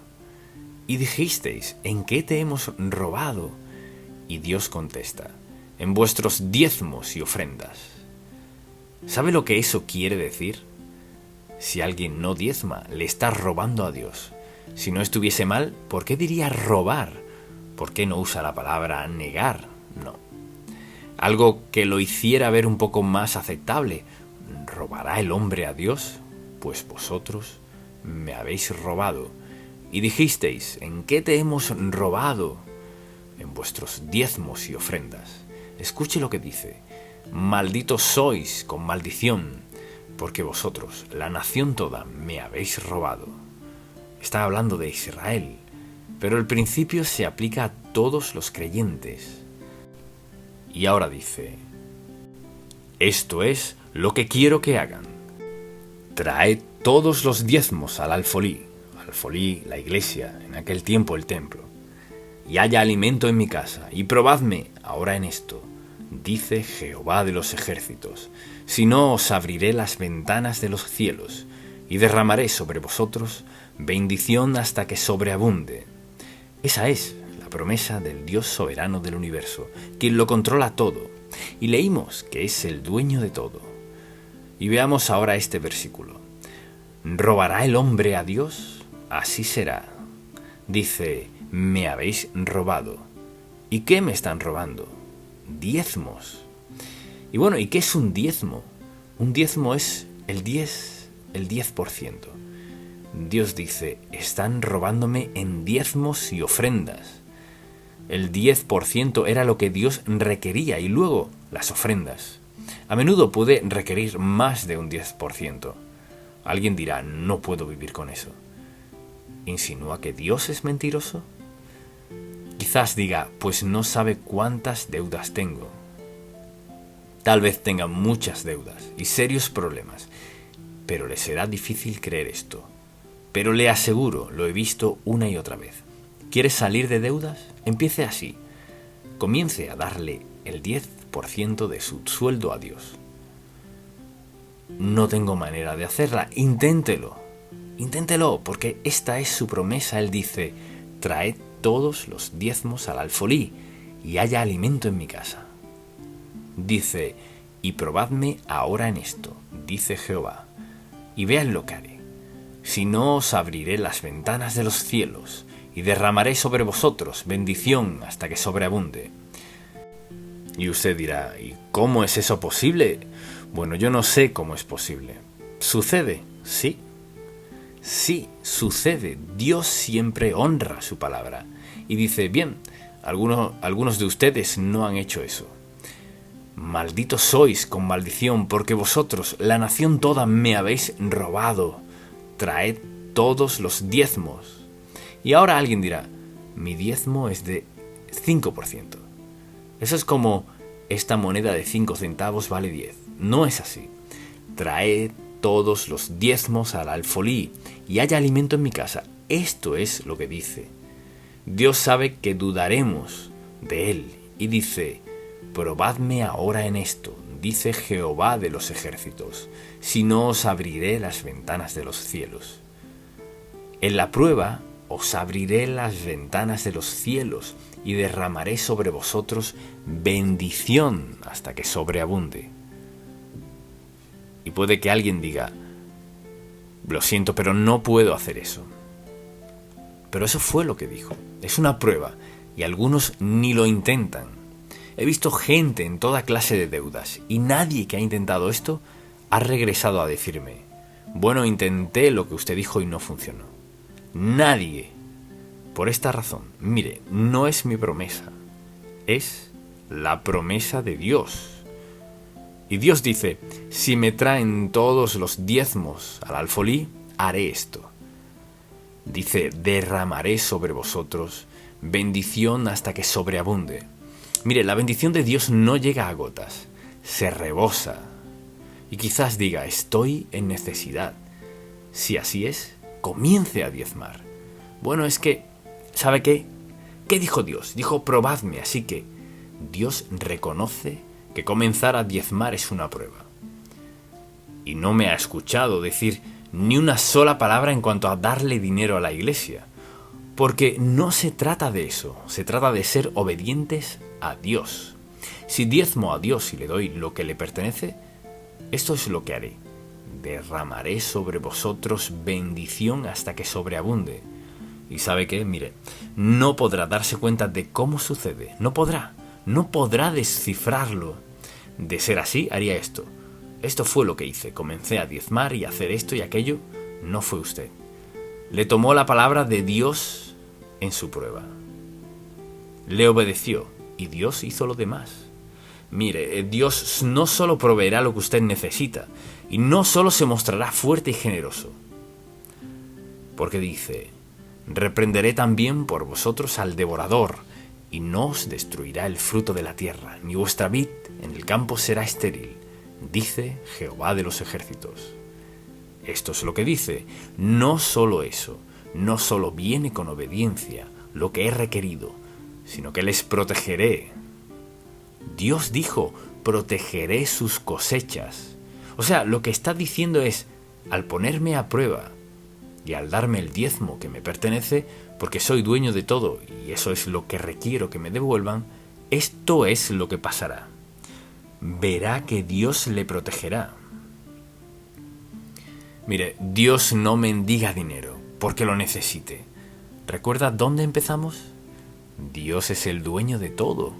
Y dijisteis: ¿en qué te hemos robado? Y Dios contesta: en vuestros diezmos y ofrendas. ¿Sabe lo que eso quiere decir? Si alguien no diezma, le está robando a Dios. Si no estuviese mal, ¿por qué diría robar? ¿Por qué no usa la palabra negar? No. Algo que lo hiciera ver un poco más aceptable. ¿Robará el hombre a Dios? Pues vosotros me habéis robado. Y dijisteis: ¿en qué te hemos robado? En vuestros diezmos y ofrendas. Escuche lo que dice: malditos sois con maldición, porque vosotros, la nación toda, me habéis robado. Está hablando de Israel, pero el principio se aplica a todos los creyentes. Y ahora dice: esto es lo que quiero que hagan. Traed todos los diezmos al alfolí, la iglesia, en aquel tiempo el templo, y haya alimento en mi casa, y probadme ahora en esto, dice Jehová de los ejércitos, si no os abriré las ventanas de los cielos, y derramaré sobre vosotros bendición hasta que sobreabunde. Esa es la promesa del Dios soberano del universo, quien lo controla todo, y leímos que es el dueño de todo. Y veamos ahora este versículo. ¿Robará el hombre a Dios? Así será. Dice: me habéis robado. ¿Y qué me están robando? Diezmos. Y bueno, ¿y qué es un diezmo? Un diezmo es el 10%. Dios dice: están robándome en diezmos y ofrendas. El 10% era lo que Dios requería, y luego las ofrendas. A menudo puede requerir más de un 10%. Alguien dirá: no puedo vivir con eso. ¿Insinúa que Dios es mentiroso? Quizás diga: pues no sabe cuántas deudas tengo. Tal vez tenga muchas deudas y serios problemas, pero le será difícil creer esto. Pero le aseguro, lo he visto una y otra vez. ¿Quiere salir de deudas? Empiece así. Comience a darle el 10% de su sueldo a Dios. No tengo manera de hacerla. Inténtelo. Inténtelo, porque esta es su promesa. Él dice: traed todos los diezmos al alfolí, y haya alimento en mi casa. Dice: y probadme ahora en esto, dice Jehová, y vean lo que haré. Si no, os abriré las ventanas de los cielos, y derramaré sobre vosotros bendición hasta que sobreabunde. Y usted dirá: ¿y cómo es eso posible? Bueno, yo no sé cómo es posible. ¿Sucede? Sí. Sí, sucede. Dios siempre honra su palabra. Y dice: bien, algunos de ustedes no han hecho eso. Malditos sois con maldición, porque vosotros, la nación toda, me habéis robado. Traed todos los diezmos. Y ahora alguien dirá: mi diezmo es de 5%. Eso es como: esta moneda de 5 centavos vale 10. No es así. Traed todos los diezmos al alfolí, y haya alimento en mi casa. Esto es lo que dice. Dios sabe que dudaremos de Él, y dice: probadme ahora en esto, dice Jehová de los ejércitos, si no os abriré las ventanas de los cielos. En la prueba os abriré las ventanas de los cielos, y derramaré sobre vosotros bendición hasta que sobreabunde. Y puede que alguien diga: lo siento, pero no puedo hacer eso. Pero eso fue lo que dijo. Es una prueba, y algunos ni lo intentan. He visto gente en toda clase de deudas, y nadie que ha intentado esto ha regresado a decirme: bueno, intenté lo que usted dijo y no funcionó. Nadie. Por esta razón, mire, no es mi promesa, es la promesa de Dios. Y Dios dice: si me traen todos los diezmos al alfolí, haré esto. Dice: derramaré sobre vosotros bendición hasta que sobreabunde. Mire, la bendición de Dios no llega a gotas, se rebosa. Y quizás diga, estoy en necesidad. Si así es, comience a diezmar. Bueno, es que, ¿sabe qué? ¿Qué dijo Dios? Dijo, probadme, así que Dios reconoce que comenzar a diezmar es una prueba. Y no me ha escuchado decir ni una sola palabra en cuanto a darle dinero a la iglesia. Porque no se trata de eso, se trata de ser obedientes a Dios. Si diezmo a Dios y le doy lo que le pertenece, esto es lo que haré. Derramaré sobre vosotros bendición hasta que sobreabunde. ¿Y sabe qué? Mire, no podrá darse cuenta de cómo sucede. No podrá descifrarlo. De ser así, haría esto. Esto fue lo que hice. Comencé a diezmar y a hacer esto y aquello. No fue usted. Le tomó la palabra de Dios en su prueba. Le obedeció y Dios hizo lo demás. Mire, Dios no solo proveerá lo que usted necesita y no solo se mostrará fuerte y generoso. Porque dice, reprenderé también por vosotros al devorador y no os destruirá el fruto de la tierra, ni vuestra vid en el campo será estéril, dice Jehová de los ejércitos. Esto es lo que dice. No solo eso, no solo viene con obediencia lo que he requerido, sino que les protegeré. Dios dijo, protegeré sus cosechas. O sea, lo que está diciendo es, al ponerme a prueba y al darme el diezmo que me pertenece, porque soy dueño de todo y eso es lo que requiero que me devuelvan, esto es lo que pasará. Verá que Dios le protegerá. Mire, Dios no mendiga dinero porque lo necesite. ¿Recuerda dónde empezamos? Dios es el dueño de todo.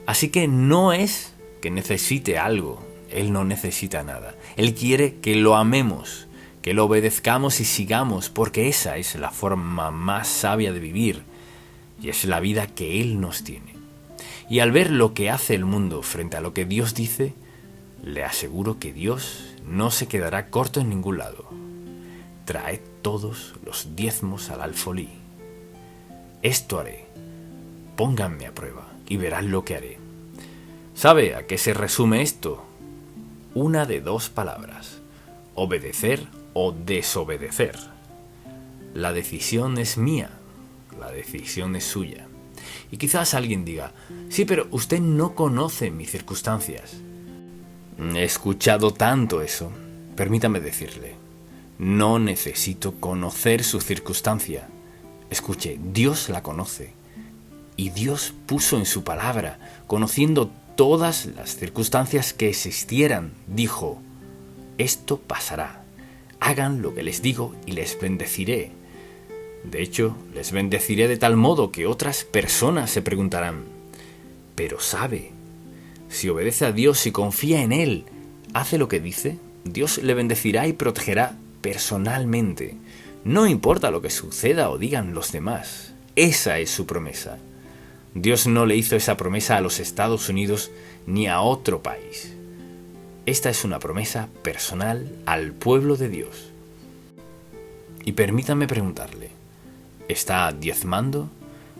Así que no es que necesite algo. Él no necesita nada. Él quiere que lo amemos, que lo obedezcamos y sigamos, porque esa es la forma más sabia de vivir y es la vida que Él nos tiene. Y al ver lo que hace el mundo frente a lo que Dios dice, le aseguro que Dios no se quedará corto en ningún lado. Traed todos los diezmos al alfolí. Esto haré. Pónganme a prueba y verán lo que haré. ¿Sabe a qué se resume esto? Una de dos palabras: obedecer o desobedecer. La decisión es mía, la decisión es suya. Y quizás alguien diga, sí, pero usted no conoce mis circunstancias. He escuchado tanto eso. Permítame decirle, no necesito conocer su circunstancia. Escuche, Dios la conoce. Y Dios puso en su palabra, conociendo todas las circunstancias que existieran, dijo, esto pasará. Hagan lo que les digo y les bendeciré. De hecho, les bendeciré de tal modo que otras personas se preguntarán, pero sabe, si obedece a Dios y confía en Él, hace lo que dice, Dios le bendecirá y protegerá personalmente. No importa lo que suceda o digan los demás. Esa es su promesa. Dios no le hizo esa promesa a los Estados Unidos ni a otro país. Esta es una promesa personal al pueblo de Dios. Y permítame preguntarle, ¿está diezmando?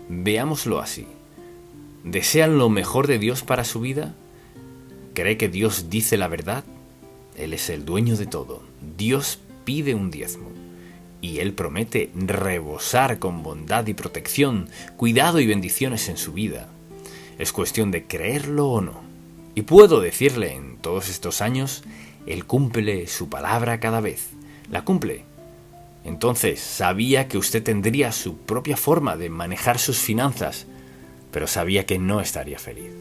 Veámoslo así. ¿Desean lo mejor de Dios para su vida? ¿Cree que Dios dice la verdad? Él es el dueño de todo. Dios pide un diezmo. Y Él promete rebosar con bondad y protección, cuidado y bendiciones en su vida. Es cuestión de creerlo o no. Y puedo decirle, en todos estos años, Él cumple su palabra cada vez. La cumple. Entonces, sabía que usted tendría su propia forma de manejar sus finanzas, pero sabía que no estaría feliz.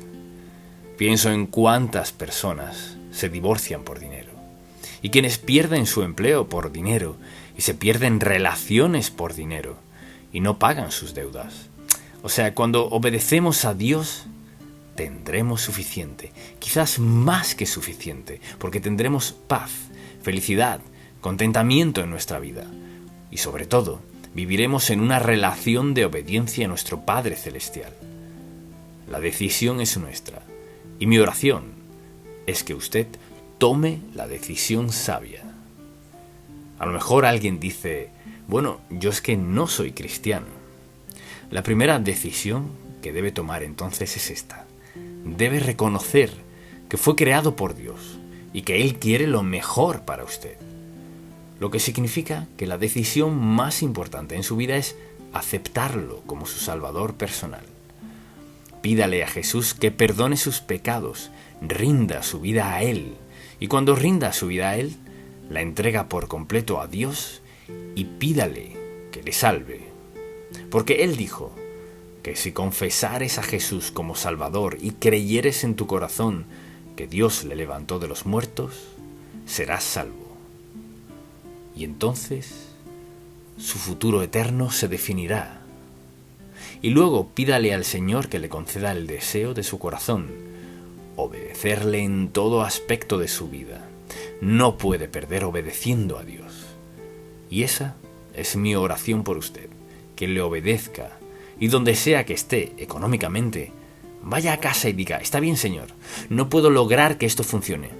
Pienso en cuántas personas se divorcian por dinero, y quienes pierden su empleo por dinero, y se pierden relaciones por dinero, y no pagan sus deudas. O sea, cuando obedecemos a Dios, tendremos suficiente, quizás más que suficiente, porque tendremos paz, felicidad, contentamiento en nuestra vida. Y sobre todo, viviremos en una relación de obediencia a nuestro Padre Celestial. La decisión es nuestra, y mi oración es que usted tome la decisión sabia. A lo mejor alguien dice, bueno, yo es que no soy cristiano. La primera decisión que debe tomar entonces es esta: debe reconocer que fue creado por Dios y que Él quiere lo mejor para usted. Lo que significa que la decisión más importante en su vida es aceptarlo como su Salvador personal. Pídale a Jesús que perdone sus pecados, rinda su vida a Él, y cuando rinda su vida a Él, la entrega por completo a Dios y pídale que le salve. Porque Él dijo que si confesares a Jesús como Salvador y creyeres en tu corazón que Dios le levantó de los muertos, serás salvo. Y entonces su futuro eterno se definirá. Y luego pídale al Señor que le conceda el deseo de su corazón, obedecerle en todo aspecto de su vida. No puede perder obedeciendo a Dios. Y esa es mi oración por usted, que le obedezca y donde sea que esté económicamente, vaya a casa y diga: está bien, Señor, no puedo lograr que esto funcione,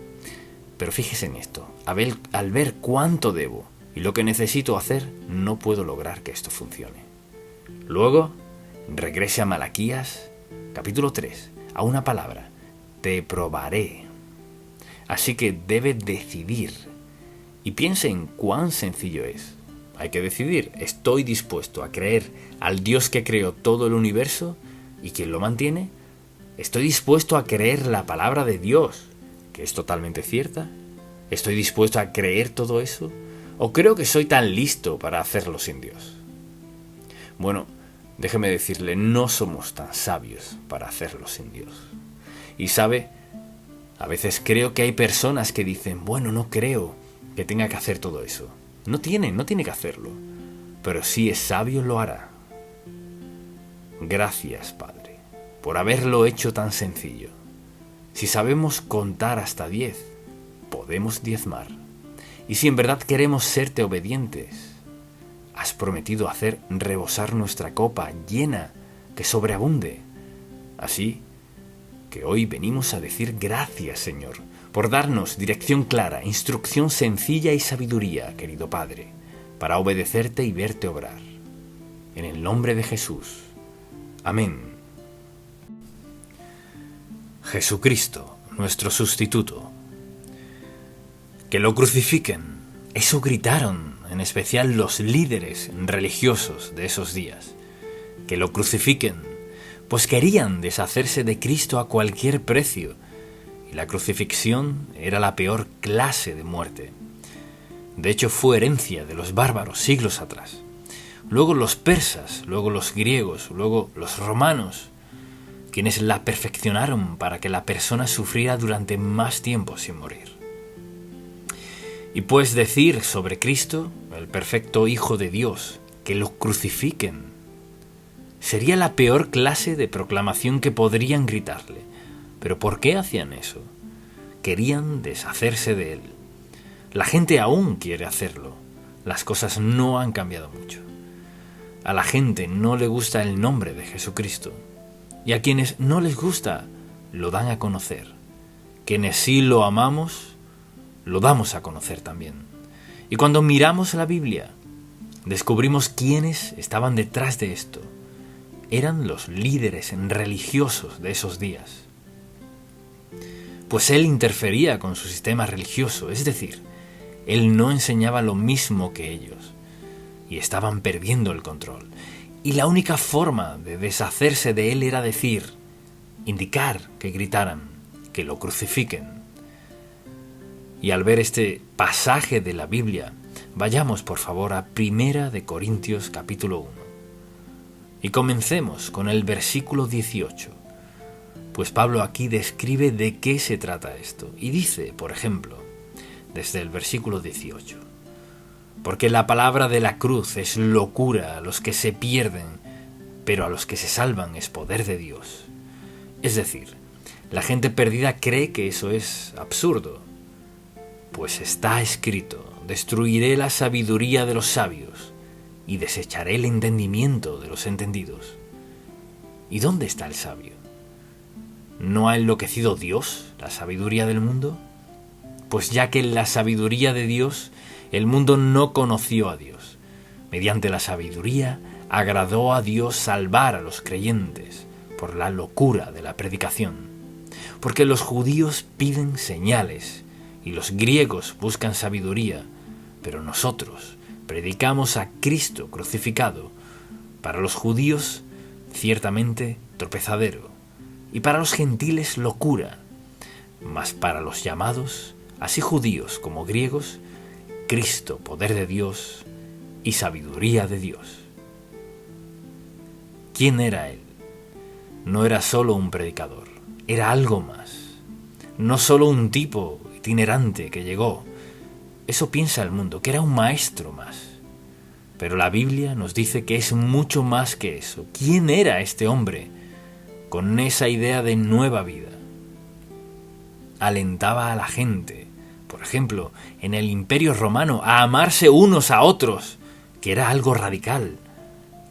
pero fíjese en esto, al ver cuánto debo y lo que necesito hacer, no puedo lograr que esto funcione. Luego, regrese a Malaquías, capítulo 3, a una palabra: te probaré. Así que debe decidir. Y piense en cuán sencillo es. Hay que decidir: ¿estoy dispuesto a creer al Dios que creó todo el universo y quien lo mantiene? ¿Estoy dispuesto a creer la palabra de Dios, que es totalmente cierta? ¿Estoy dispuesto a creer todo eso? ¿O creo que soy tan listo para hacerlo sin Dios? Bueno, déjeme decirle, no somos tan sabios para hacerlo sin Dios. Y sabe, a veces creo que hay personas que dicen: bueno, no creo que tenga que hacer todo eso. No tiene que hacerlo. Pero si es sabio, lo hará. Gracias, Padre, por haberlo hecho tan sencillo. Si sabemos contar hasta 10, podemos diezmar. Y si en verdad queremos serte obedientes, has prometido hacer rebosar nuestra copa llena, que sobreabunde. Así que hoy venimos a decir gracias, Señor, por darnos dirección clara, instrucción sencilla y sabiduría, querido Padre, para obedecerte y verte obrar. En el nombre de Jesús. Amén. Jesucristo, nuestro sustituto. Que lo crucifiquen. Eso gritaron, en especial los líderes religiosos de esos días. Que lo crucifiquen, pues querían deshacerse de Cristo a cualquier precio. Y la crucifixión era la peor clase de muerte. De hecho, fue herencia de los bárbaros siglos atrás. Luego los persas, luego los griegos, luego los romanos, quienes la perfeccionaron para que la persona sufriera durante más tiempo sin morir. Y pues decir sobre Cristo, el perfecto Hijo de Dios, que lo crucifiquen, sería la peor clase de proclamación que podrían gritarle. ¿Pero por qué hacían eso? Querían deshacerse de él. La gente aún quiere hacerlo. Las cosas no han cambiado mucho. A la gente no le gusta el nombre de Jesucristo. Y a quienes no les gusta, lo dan a conocer. Quienes sí lo amamos, lo damos a conocer también. Y cuando miramos la Biblia, descubrimos quiénes estaban detrás de esto. Eran los líderes religiosos de esos días. Pues él interfería con su sistema religioso, es decir, él no enseñaba lo mismo que ellos, y estaban perdiendo el control. Y la única forma de deshacerse de él era decir, indicar que gritaran, que lo crucifiquen. Y al ver este pasaje de la Biblia, vayamos por favor a 1 Corintios capítulo 1. Y comencemos con el versículo 18. Pues Pablo aquí describe de qué se trata esto. Y dice, por ejemplo, desde el versículo 18: porque la palabra de la cruz es locura a los que se pierden, pero a los que se salvan es poder de Dios. Es decir, la gente perdida cree que eso es absurdo. Pues está escrito: destruiré la sabiduría de los sabios y desecharé el entendimiento de los entendidos. ¿Y dónde está el sabio? ¿No ha enloquecido Dios la sabiduría del mundo? Pues ya que en la sabiduría de Dios el mundo no conoció a Dios, mediante la sabiduría agradó a Dios salvar a los creyentes por la locura de la predicación. Porque los judíos piden señales y los griegos buscan sabiduría, pero nosotros predicamos a Cristo crucificado, para los judíos ciertamente tropezadero, y para los gentiles locura, mas para los llamados, así judíos como griegos, Cristo, poder de Dios y sabiduría de Dios. ¿Quién era él? No era solo un predicador, era algo más. No solo un tipo itinerante que llegó. Eso piensa el mundo, que era un maestro más. Pero la Biblia nos dice que es mucho más que eso. ¿Quién era este hombre con esa idea de nueva vida? Alentaba a la gente, por ejemplo, en el Imperio Romano, a amarse unos a otros, que era algo radical.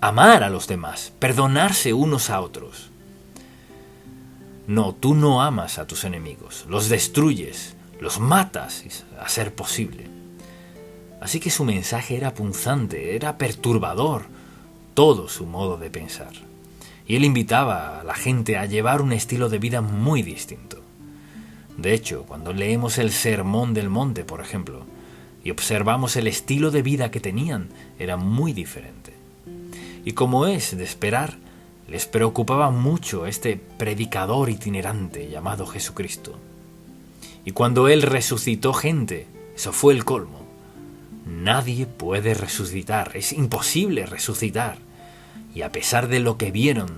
Amar a los demás, perdonarse unos a otros. No, tú no amas a tus enemigos, los destruyes, los matas a ser posible. Así que su mensaje era punzante, era perturbador, todo su modo de pensar. Y él invitaba a la gente a llevar un estilo de vida muy distinto. De hecho, cuando leemos el Sermón del Monte, por ejemplo, y observamos el estilo de vida que tenían, era muy diferente. Y como es de esperar, les preocupaba mucho este predicador itinerante llamado Jesucristo. Y cuando él resucitó gente, eso fue el colmo. Nadie puede resucitar, es imposible resucitar. Y a pesar de lo que vieron,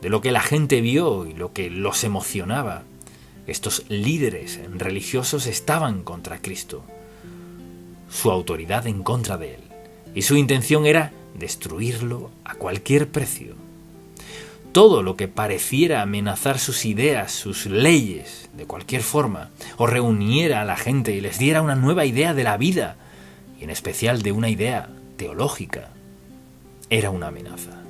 de lo que la gente vio y lo que los emocionaba, estos líderes religiosos estaban contra Cristo, su autoridad en contra de él, y su intención era destruirlo a cualquier precio. Todo lo que pareciera amenazar sus ideas, sus leyes, de cualquier forma, o reuniera a la gente y les diera una nueva idea de la vida, y en especial de una idea teológica, era una amenaza.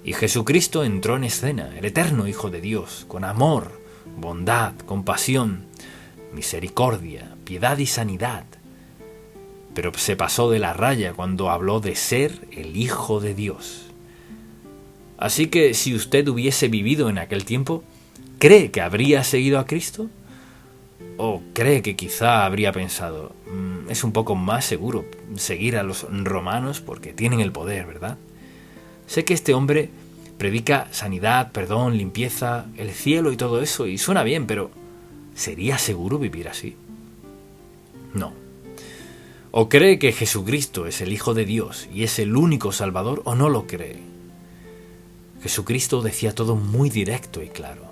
Y Jesucristo entró en escena, el eterno Hijo de Dios, con amor, bondad, compasión, misericordia, piedad y sanidad. Pero se pasó de la raya cuando habló de ser el Hijo de Dios. Así que si usted hubiese vivido en aquel tiempo, ¿cree que habría seguido a Cristo? ¿O cree que quizá habría pensado, es un poco más seguro seguir a los romanos porque tienen el poder, ¿verdad? Sé que este hombre predica sanidad, perdón, limpieza, el cielo y todo eso, y suena bien, pero ¿sería seguro vivir así? No. O cree que Jesucristo es el Hijo de Dios y es el único Salvador, o no lo cree. Jesucristo decía todo muy directo y claro.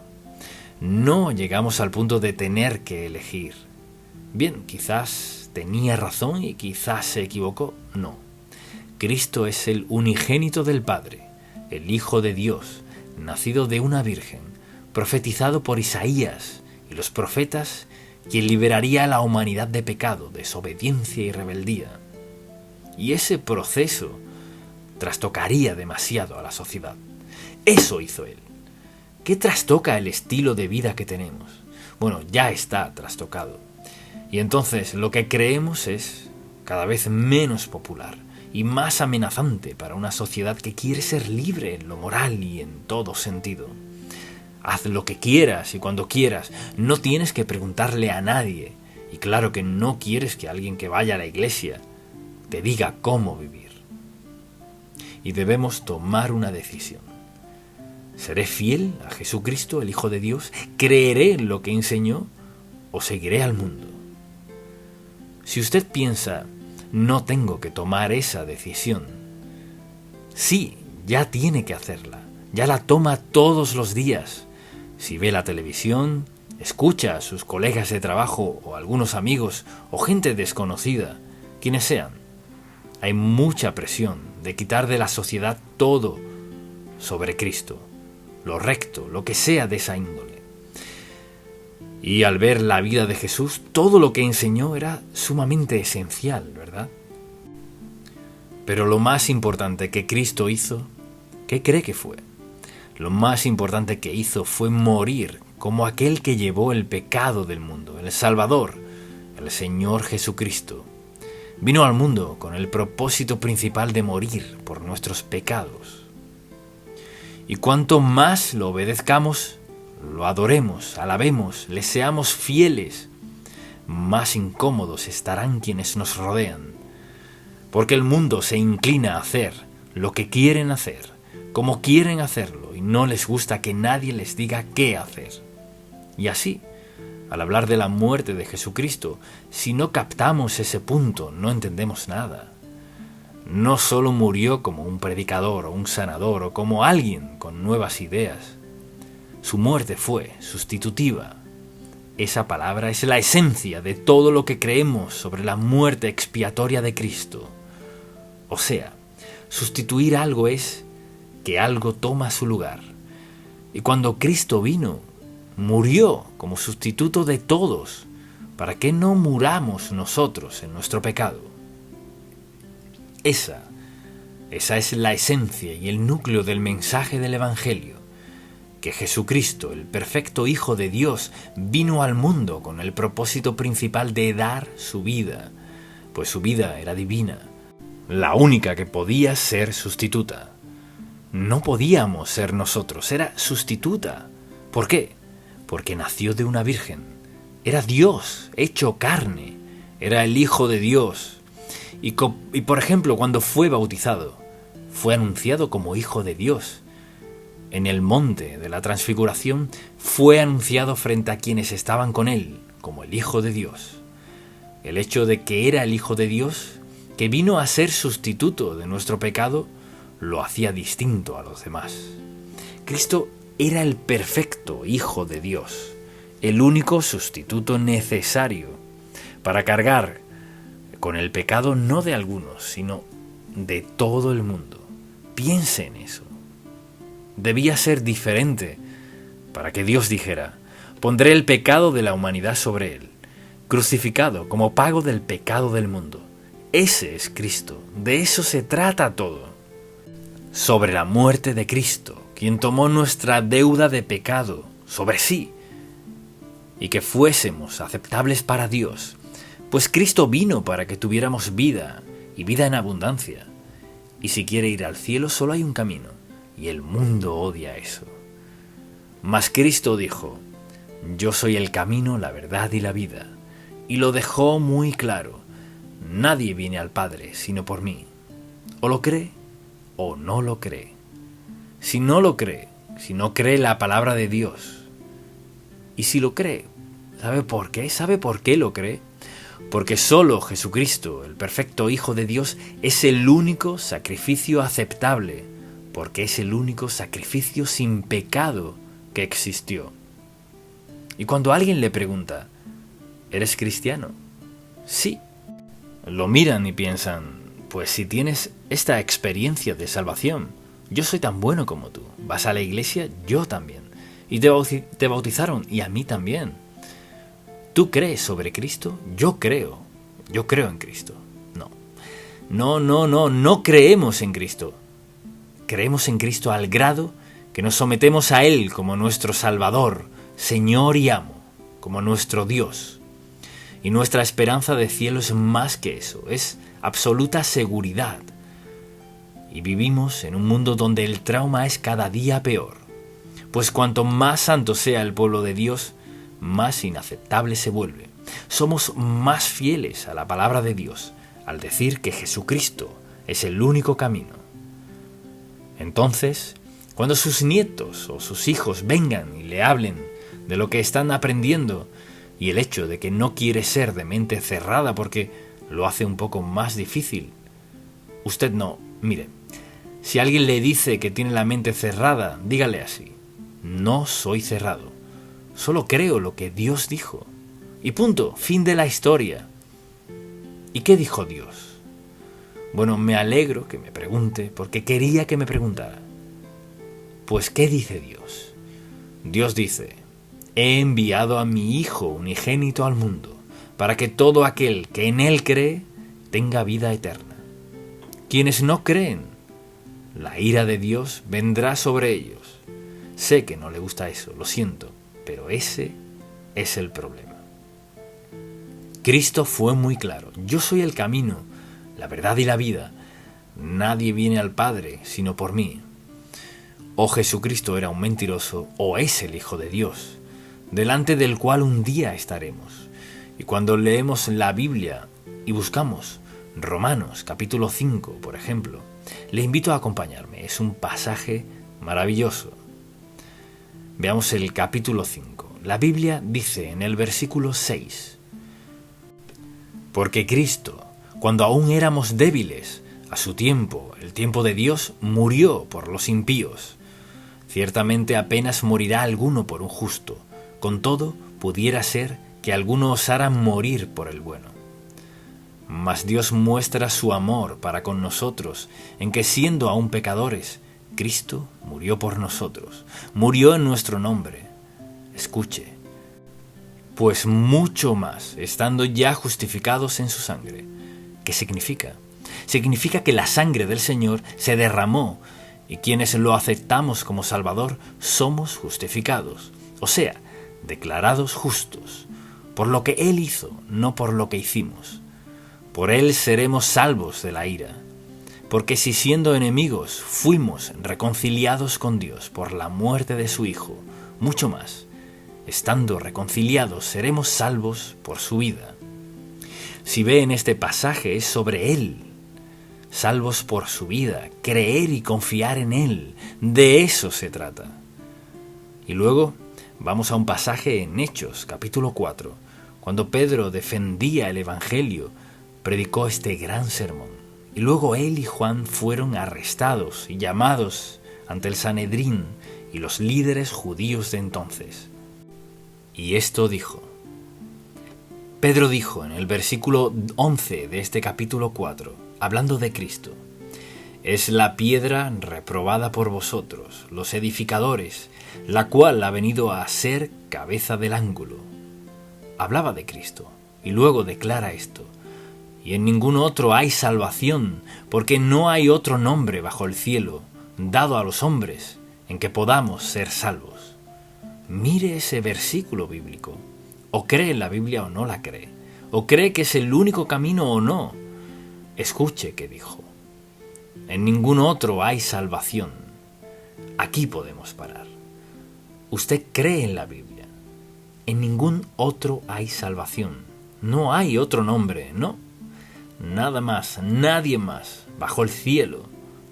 No llegamos al punto de tener que elegir. Bien, quizás tenía razón y quizás se equivocó. No. Cristo es el unigénito del Padre, el Hijo de Dios, nacido de una virgen, profetizado por Isaías y los profetas, quien liberaría a la humanidad de pecado, desobediencia y rebeldía. Y ese proceso trastocaría demasiado a la sociedad. Eso hizo él. ¿Qué trastoca el estilo de vida que tenemos? Bueno, ya está trastocado. Y entonces lo que creemos es cada vez menos popular y más amenazante para una sociedad que quiere ser libre en lo moral y en todo sentido. Haz lo que quieras y cuando quieras, no tienes que preguntarle a nadie. Y claro que no quieres que alguien que vaya a la iglesia te diga cómo vivir. Y debemos tomar una decisión. ¿Seré fiel a Jesucristo, el Hijo de Dios? ¿Creeré en lo que enseñó o seguiré al mundo? Si usted piensa, no tengo que tomar esa decisión, sí, ya tiene que hacerla, ya la toma todos los días. Si ve la televisión, escucha a sus colegas de trabajo o algunos amigos o gente desconocida, quienes sean. Hay mucha presión de quitar de la sociedad todo sobre Cristo, lo recto, lo que sea de esa índole. Y al ver la vida de Jesús, todo lo que enseñó era sumamente esencial, ¿verdad? Pero lo más importante que Cristo hizo, ¿qué cree que fue? Lo más importante que hizo fue morir como aquel que llevó el pecado del mundo, el Salvador, el Señor Jesucristo. Vino al mundo con el propósito principal de morir por nuestros pecados. Y cuanto más lo obedezcamos, lo adoremos, alabemos, le seamos fieles, más incómodos estarán quienes nos rodean. Porque el mundo se inclina a hacer lo que quieren hacer, como quieren hacerlo, y no les gusta que nadie les diga qué hacer. Y así, al hablar de la muerte de Jesucristo, si no captamos ese punto, no entendemos nada. No solo murió como un predicador o un sanador o como alguien con nuevas ideas. Su muerte fue sustitutiva. Esa palabra es la esencia de todo lo que creemos sobre la muerte expiatoria de Cristo. O sea, sustituir algo es que algo toma su lugar. Y cuando Cristo vino, murió como sustituto de todos, para que no muramos nosotros en nuestro pecado. Esa es la esencia y el núcleo del mensaje del Evangelio, que Jesucristo, el perfecto Hijo de Dios, vino al mundo con el propósito principal de dar su vida, pues su vida era divina, la única que podía ser sustituta. No podíamos ser nosotros, era sustituta. ¿Por qué? Porque nació de una virgen. Era Dios, hecho carne. Era el Hijo de Dios. Y por ejemplo, cuando fue bautizado, fue anunciado como Hijo de Dios. En el monte de la Transfiguración fue anunciado frente a quienes estaban con él, como el Hijo de Dios. El hecho de que era el Hijo de Dios, que vino a ser sustituto de nuestro pecado, lo hacía distinto a los demás. Cristo era el perfecto Hijo de Dios, el único sustituto necesario para cargar con el pecado no de algunos, sino de todo el mundo. Piense en eso. Debía ser diferente para que Dios dijera: pondré el pecado de la humanidad sobre él, crucificado como pago del pecado del mundo. Ese es Cristo, de eso se trata todo. Sobre la muerte de Cristo, quien tomó nuestra deuda de pecado sobre sí, y que fuésemos aceptables para Dios, pues Cristo vino para que tuviéramos vida, y vida en abundancia. Y si quiere ir al cielo, solo hay un camino, y el mundo odia eso. Mas Cristo dijo: yo soy el camino, la verdad y la vida, y lo dejó muy claro: nadie viene al Padre sino por mí. O lo cree o no lo cree. Si no lo cree, si no cree la palabra de Dios, y si lo cree, ¿sabe por qué? ¿Sabe por qué lo cree? Porque solo Jesucristo, el perfecto Hijo de Dios, es el único sacrificio aceptable, porque es el único sacrificio sin pecado que existió. Y cuando alguien le pregunta: ¿eres cristiano? Sí. Lo miran y piensan: pues si tienes esta experiencia de salvación, yo soy tan bueno como tú. ¿Vas a la iglesia? Yo también. Y te bautizaron, y a mí también. ¿Tú crees sobre Cristo? Yo creo en Cristo. No creemos en Cristo. Creemos en Cristo al grado que nos sometemos a Él como nuestro Salvador, Señor y Amo, como nuestro Dios. Y nuestra esperanza de cielo es más que eso, es absoluta seguridad. Y vivimos en un mundo donde el trauma es cada día peor, pues cuanto más santo sea el pueblo de Dios, más inaceptable se vuelve. Somos más fieles a la palabra de Dios al decir que Jesucristo es el único camino. Entonces, cuando sus nietos o sus hijos vengan y le hablen de lo que están aprendiendo y el hecho de que no quiere ser de mente cerrada porque lo hace un poco más difícil, usted no, mire, si alguien le dice que tiene la mente cerrada, dígale así: no soy cerrado, solo creo lo que Dios dijo. Y punto, fin de la historia. ¿Y qué dijo Dios? Bueno, me alegro que me pregunte, porque quería que me preguntara. Pues, ¿qué dice Dios? Dios dice: he enviado a mi Hijo unigénito al mundo, para que todo aquel que en Él cree tenga vida eterna. Quienes no creen, la ira de Dios vendrá sobre ellos. Sé que no le gusta eso, lo siento, pero ese es el problema. Cristo fue muy claro: yo soy el camino, la verdad y la vida. Nadie viene al Padre sino por mí. O Jesucristo era un mentiroso, o es el Hijo de Dios, delante del cual un día estaremos. Y cuando leemos la Biblia y buscamos Romanos capítulo 5, por ejemplo, le invito a acompañarme. Es un pasaje maravilloso. Veamos el capítulo 5. La Biblia dice en el versículo 6: Porque Cristo, cuando aún éramos débiles, a su tiempo, el tiempo de Dios, murió por los impíos. Ciertamente apenas morirá alguno por un justo, con todo pudiera ser que alguno osara morir por el bueno. Mas Dios muestra su amor para con nosotros, en que siendo aún pecadores, Cristo murió por nosotros, murió en nuestro nombre. Escuche, pues mucho más, estando ya justificados en su sangre. ¿Qué significa? Significa que la sangre del Señor se derramó, y quienes lo aceptamos como Salvador somos justificados, o sea, declarados justos, por lo que Él hizo, no por lo que hicimos. Por Él seremos salvos de la ira, porque si siendo enemigos fuimos reconciliados con Dios por la muerte de su Hijo, mucho más, estando reconciliados seremos salvos por su vida. Si ve en este pasaje es sobre Él, salvos por su vida, creer y confiar en Él, de eso se trata. Y luego vamos a un pasaje en Hechos, capítulo 4, cuando Pedro defendía el Evangelio, predicó este gran sermón. Y luego él y Juan fueron arrestados y llamados ante el Sanedrín y los líderes judíos de entonces. Y esto dijo. Pedro dijo en el versículo 11 de este capítulo 4, hablando de Cristo: es la piedra reprobada por vosotros, los edificadores, la cual ha venido a ser cabeza del ángulo. Hablaba de Cristo, y luego declara esto: y en ningún otro hay salvación, porque no hay otro nombre bajo el cielo, dado a los hombres, en que podamos ser salvos. Mire ese versículo bíblico. O cree en la Biblia o no la cree. O cree que es el único camino o no. Escuche qué dijo. En ningún otro hay salvación. Aquí podemos parar. Usted cree en la Biblia. En ningún otro hay salvación. No hay otro nombre, ¿no? Nada más, nadie más, bajo el cielo,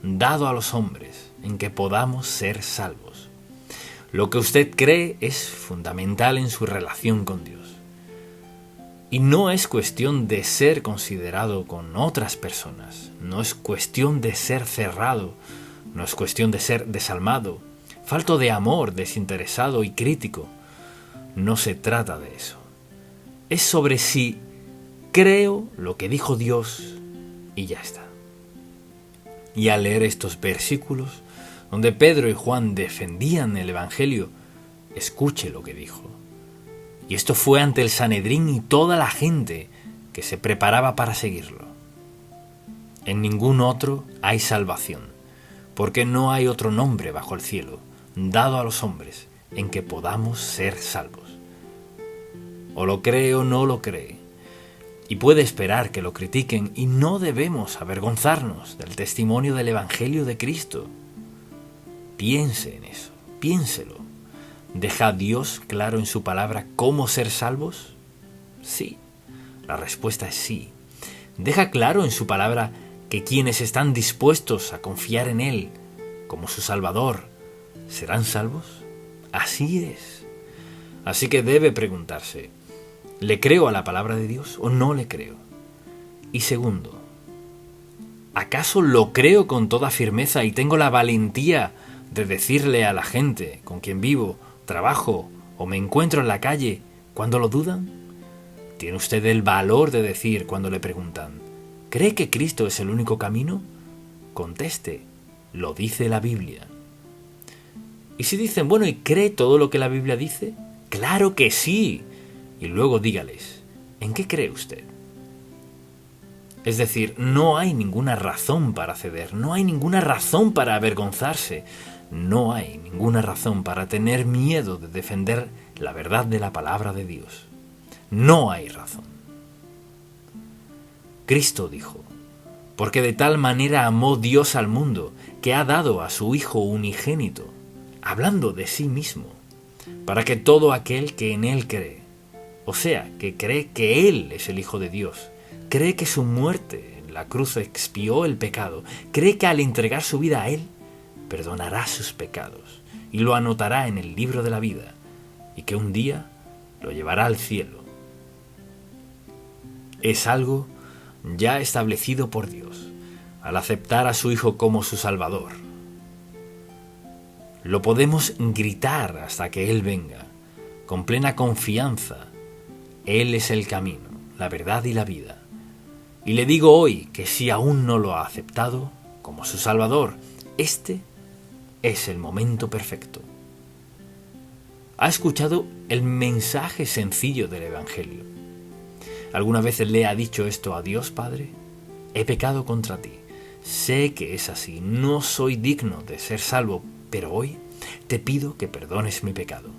dado a los hombres, en que podamos ser salvos. Lo que usted cree es fundamental en su relación con Dios. Y no es cuestión de ser considerado con otras personas, no es cuestión de ser cerrado, no es cuestión de ser desalmado, falto de amor, desinteresado y crítico. No se trata de eso. Es sobre si creo lo que dijo Dios y ya está. Y al leer estos versículos, donde Pedro y Juan defendían el Evangelio, escuche lo que dijo. Y esto fue ante el Sanedrín y toda la gente que se preparaba para seguirlo. En ningún otro hay salvación, porque no hay otro nombre bajo el cielo, dado a los hombres, en que podamos ser salvos. O lo cree o no lo cree. Y puede esperar que lo critiquen, y no debemos avergonzarnos del testimonio del Evangelio de Cristo. Piense en eso, piénselo. ¿Deja Dios claro en su palabra cómo ser salvos? Sí, la respuesta es sí. ¿Deja claro en su palabra que quienes están dispuestos a confiar en Él como su Salvador serán salvos? Así es. Así que debe preguntarse: ¿le creo a la palabra de Dios o no le creo? Y segundo, ¿acaso lo creo con toda firmeza y tengo la valentía de decirle a la gente con quien vivo, trabajo o me encuentro en la calle cuando lo dudan? ¿Tiene usted el valor de decir cuando le preguntan: ¿cree que Cristo es el único camino? Conteste: lo dice la Biblia. Y si dicen: bueno, ¿y cree todo lo que la Biblia dice? ¡Claro que sí! Y luego dígales: ¿en qué cree usted? Es decir, no hay ninguna razón para ceder, no hay ninguna razón para avergonzarse, no hay ninguna razón para tener miedo de defender la verdad de la palabra de Dios. No hay razón. Cristo dijo: Porque de tal manera amó Dios al mundo, que ha dado a su Hijo unigénito, hablando de sí mismo, para que todo aquel que en Él cree, o sea, que cree que Él es el Hijo de Dios, cree que su muerte en la cruz expió el pecado, cree que al entregar su vida a Él, perdonará sus pecados y lo anotará en el libro de la vida, y que un día lo llevará al cielo. Es algo ya establecido por Dios, al aceptar a su Hijo como su Salvador. Lo podemos gritar hasta que Él venga, con plena confianza. Él es el camino, la verdad y la vida. Y le digo hoy que si aún no lo ha aceptado como su Salvador, este es el momento perfecto. ¿Ha escuchado el mensaje sencillo del Evangelio? ¿Alguna vez le ha dicho esto a Dios Padre? He pecado contra ti. Sé que es así. No soy digno de ser salvo, pero hoy te pido que perdones mi pecado.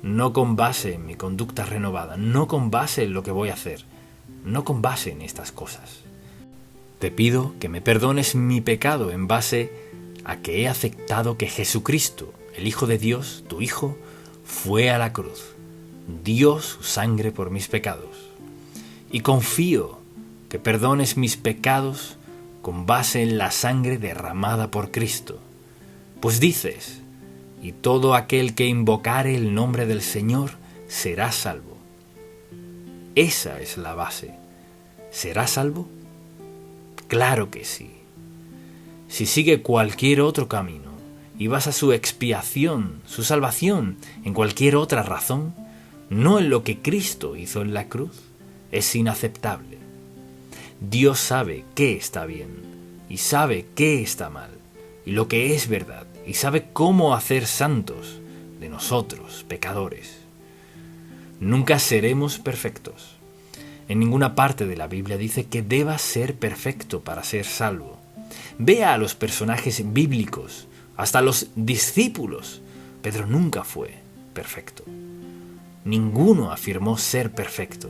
No con base en mi conducta renovada, no con base en lo que voy a hacer, no con base en estas cosas. Te pido que me perdones mi pecado en base a que he aceptado que Jesucristo, el Hijo de Dios, tu Hijo, fue a la cruz, dio su sangre por mis pecados. Y confío que perdones mis pecados con base en la sangre derramada por Cristo. Pues dices, y todo aquel que invocare el nombre del Señor será salvo. Esa es la base. ¿Será salvo? Claro que sí. Si sigue cualquier otro camino y basa su expiación, su salvación en cualquier otra razón, no en lo que Cristo hizo en la cruz, es inaceptable. Dios sabe qué está bien y sabe qué está mal y lo que es verdad y sabe cómo hacer santos de nosotros, pecadores. Nunca seremos perfectos. En ninguna parte de la Biblia dice que debas ser perfecto para ser salvo. Vea a los personajes bíblicos, hasta los discípulos. Pedro nunca fue perfecto. Ninguno afirmó ser perfecto.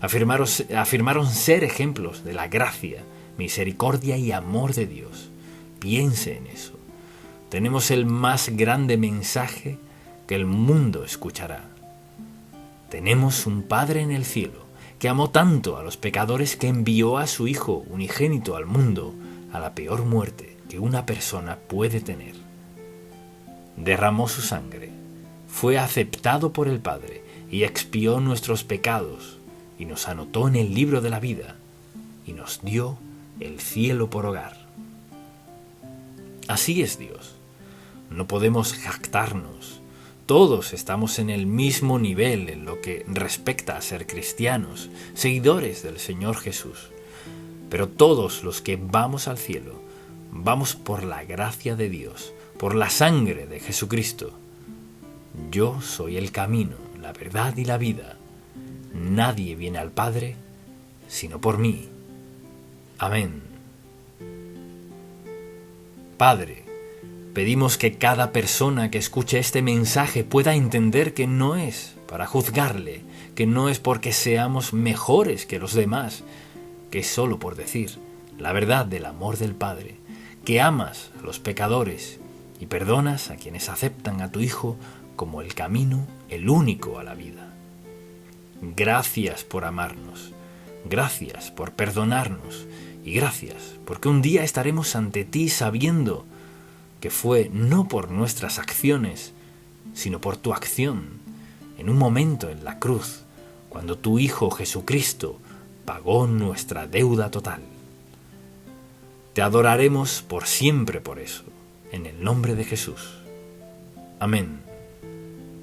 Afirmaron ser ejemplos de la gracia, misericordia y amor de Dios. Piense en eso. Tenemos el más grande mensaje que el mundo escuchará. Tenemos un Padre en el cielo que amó tanto a los pecadores que envió a su Hijo unigénito al mundo a la peor muerte que una persona puede tener. Derramó su sangre, fue aceptado por el Padre y expió nuestros pecados y nos anotó en el libro de la vida y nos dio el cielo por hogar. Así es Dios. No podemos jactarnos. Todos estamos en el mismo nivel en lo que respecta a ser cristianos, seguidores del Señor Jesús. Pero todos los que vamos al cielo, vamos por la gracia de Dios, por la sangre de Jesucristo. Yo soy el camino, la verdad y la vida. Nadie viene al Padre sino por mí. Amén. Padre, pedimos que cada persona que escuche este mensaje pueda entender que no es para juzgarle, que no es porque seamos mejores que los demás, que es solo por decir la verdad del amor del Padre, que amas a los pecadores y perdonas a quienes aceptan a tu Hijo como el camino, el único a la vida. Gracias por amarnos, gracias por perdonarnos y gracias porque un día estaremos ante ti sabiendo que fue no por nuestras acciones, sino por tu acción, en un momento en la cruz, cuando tu Hijo Jesucristo pagó nuestra deuda total. Te adoraremos por siempre por eso, en el nombre de Jesús. Amén.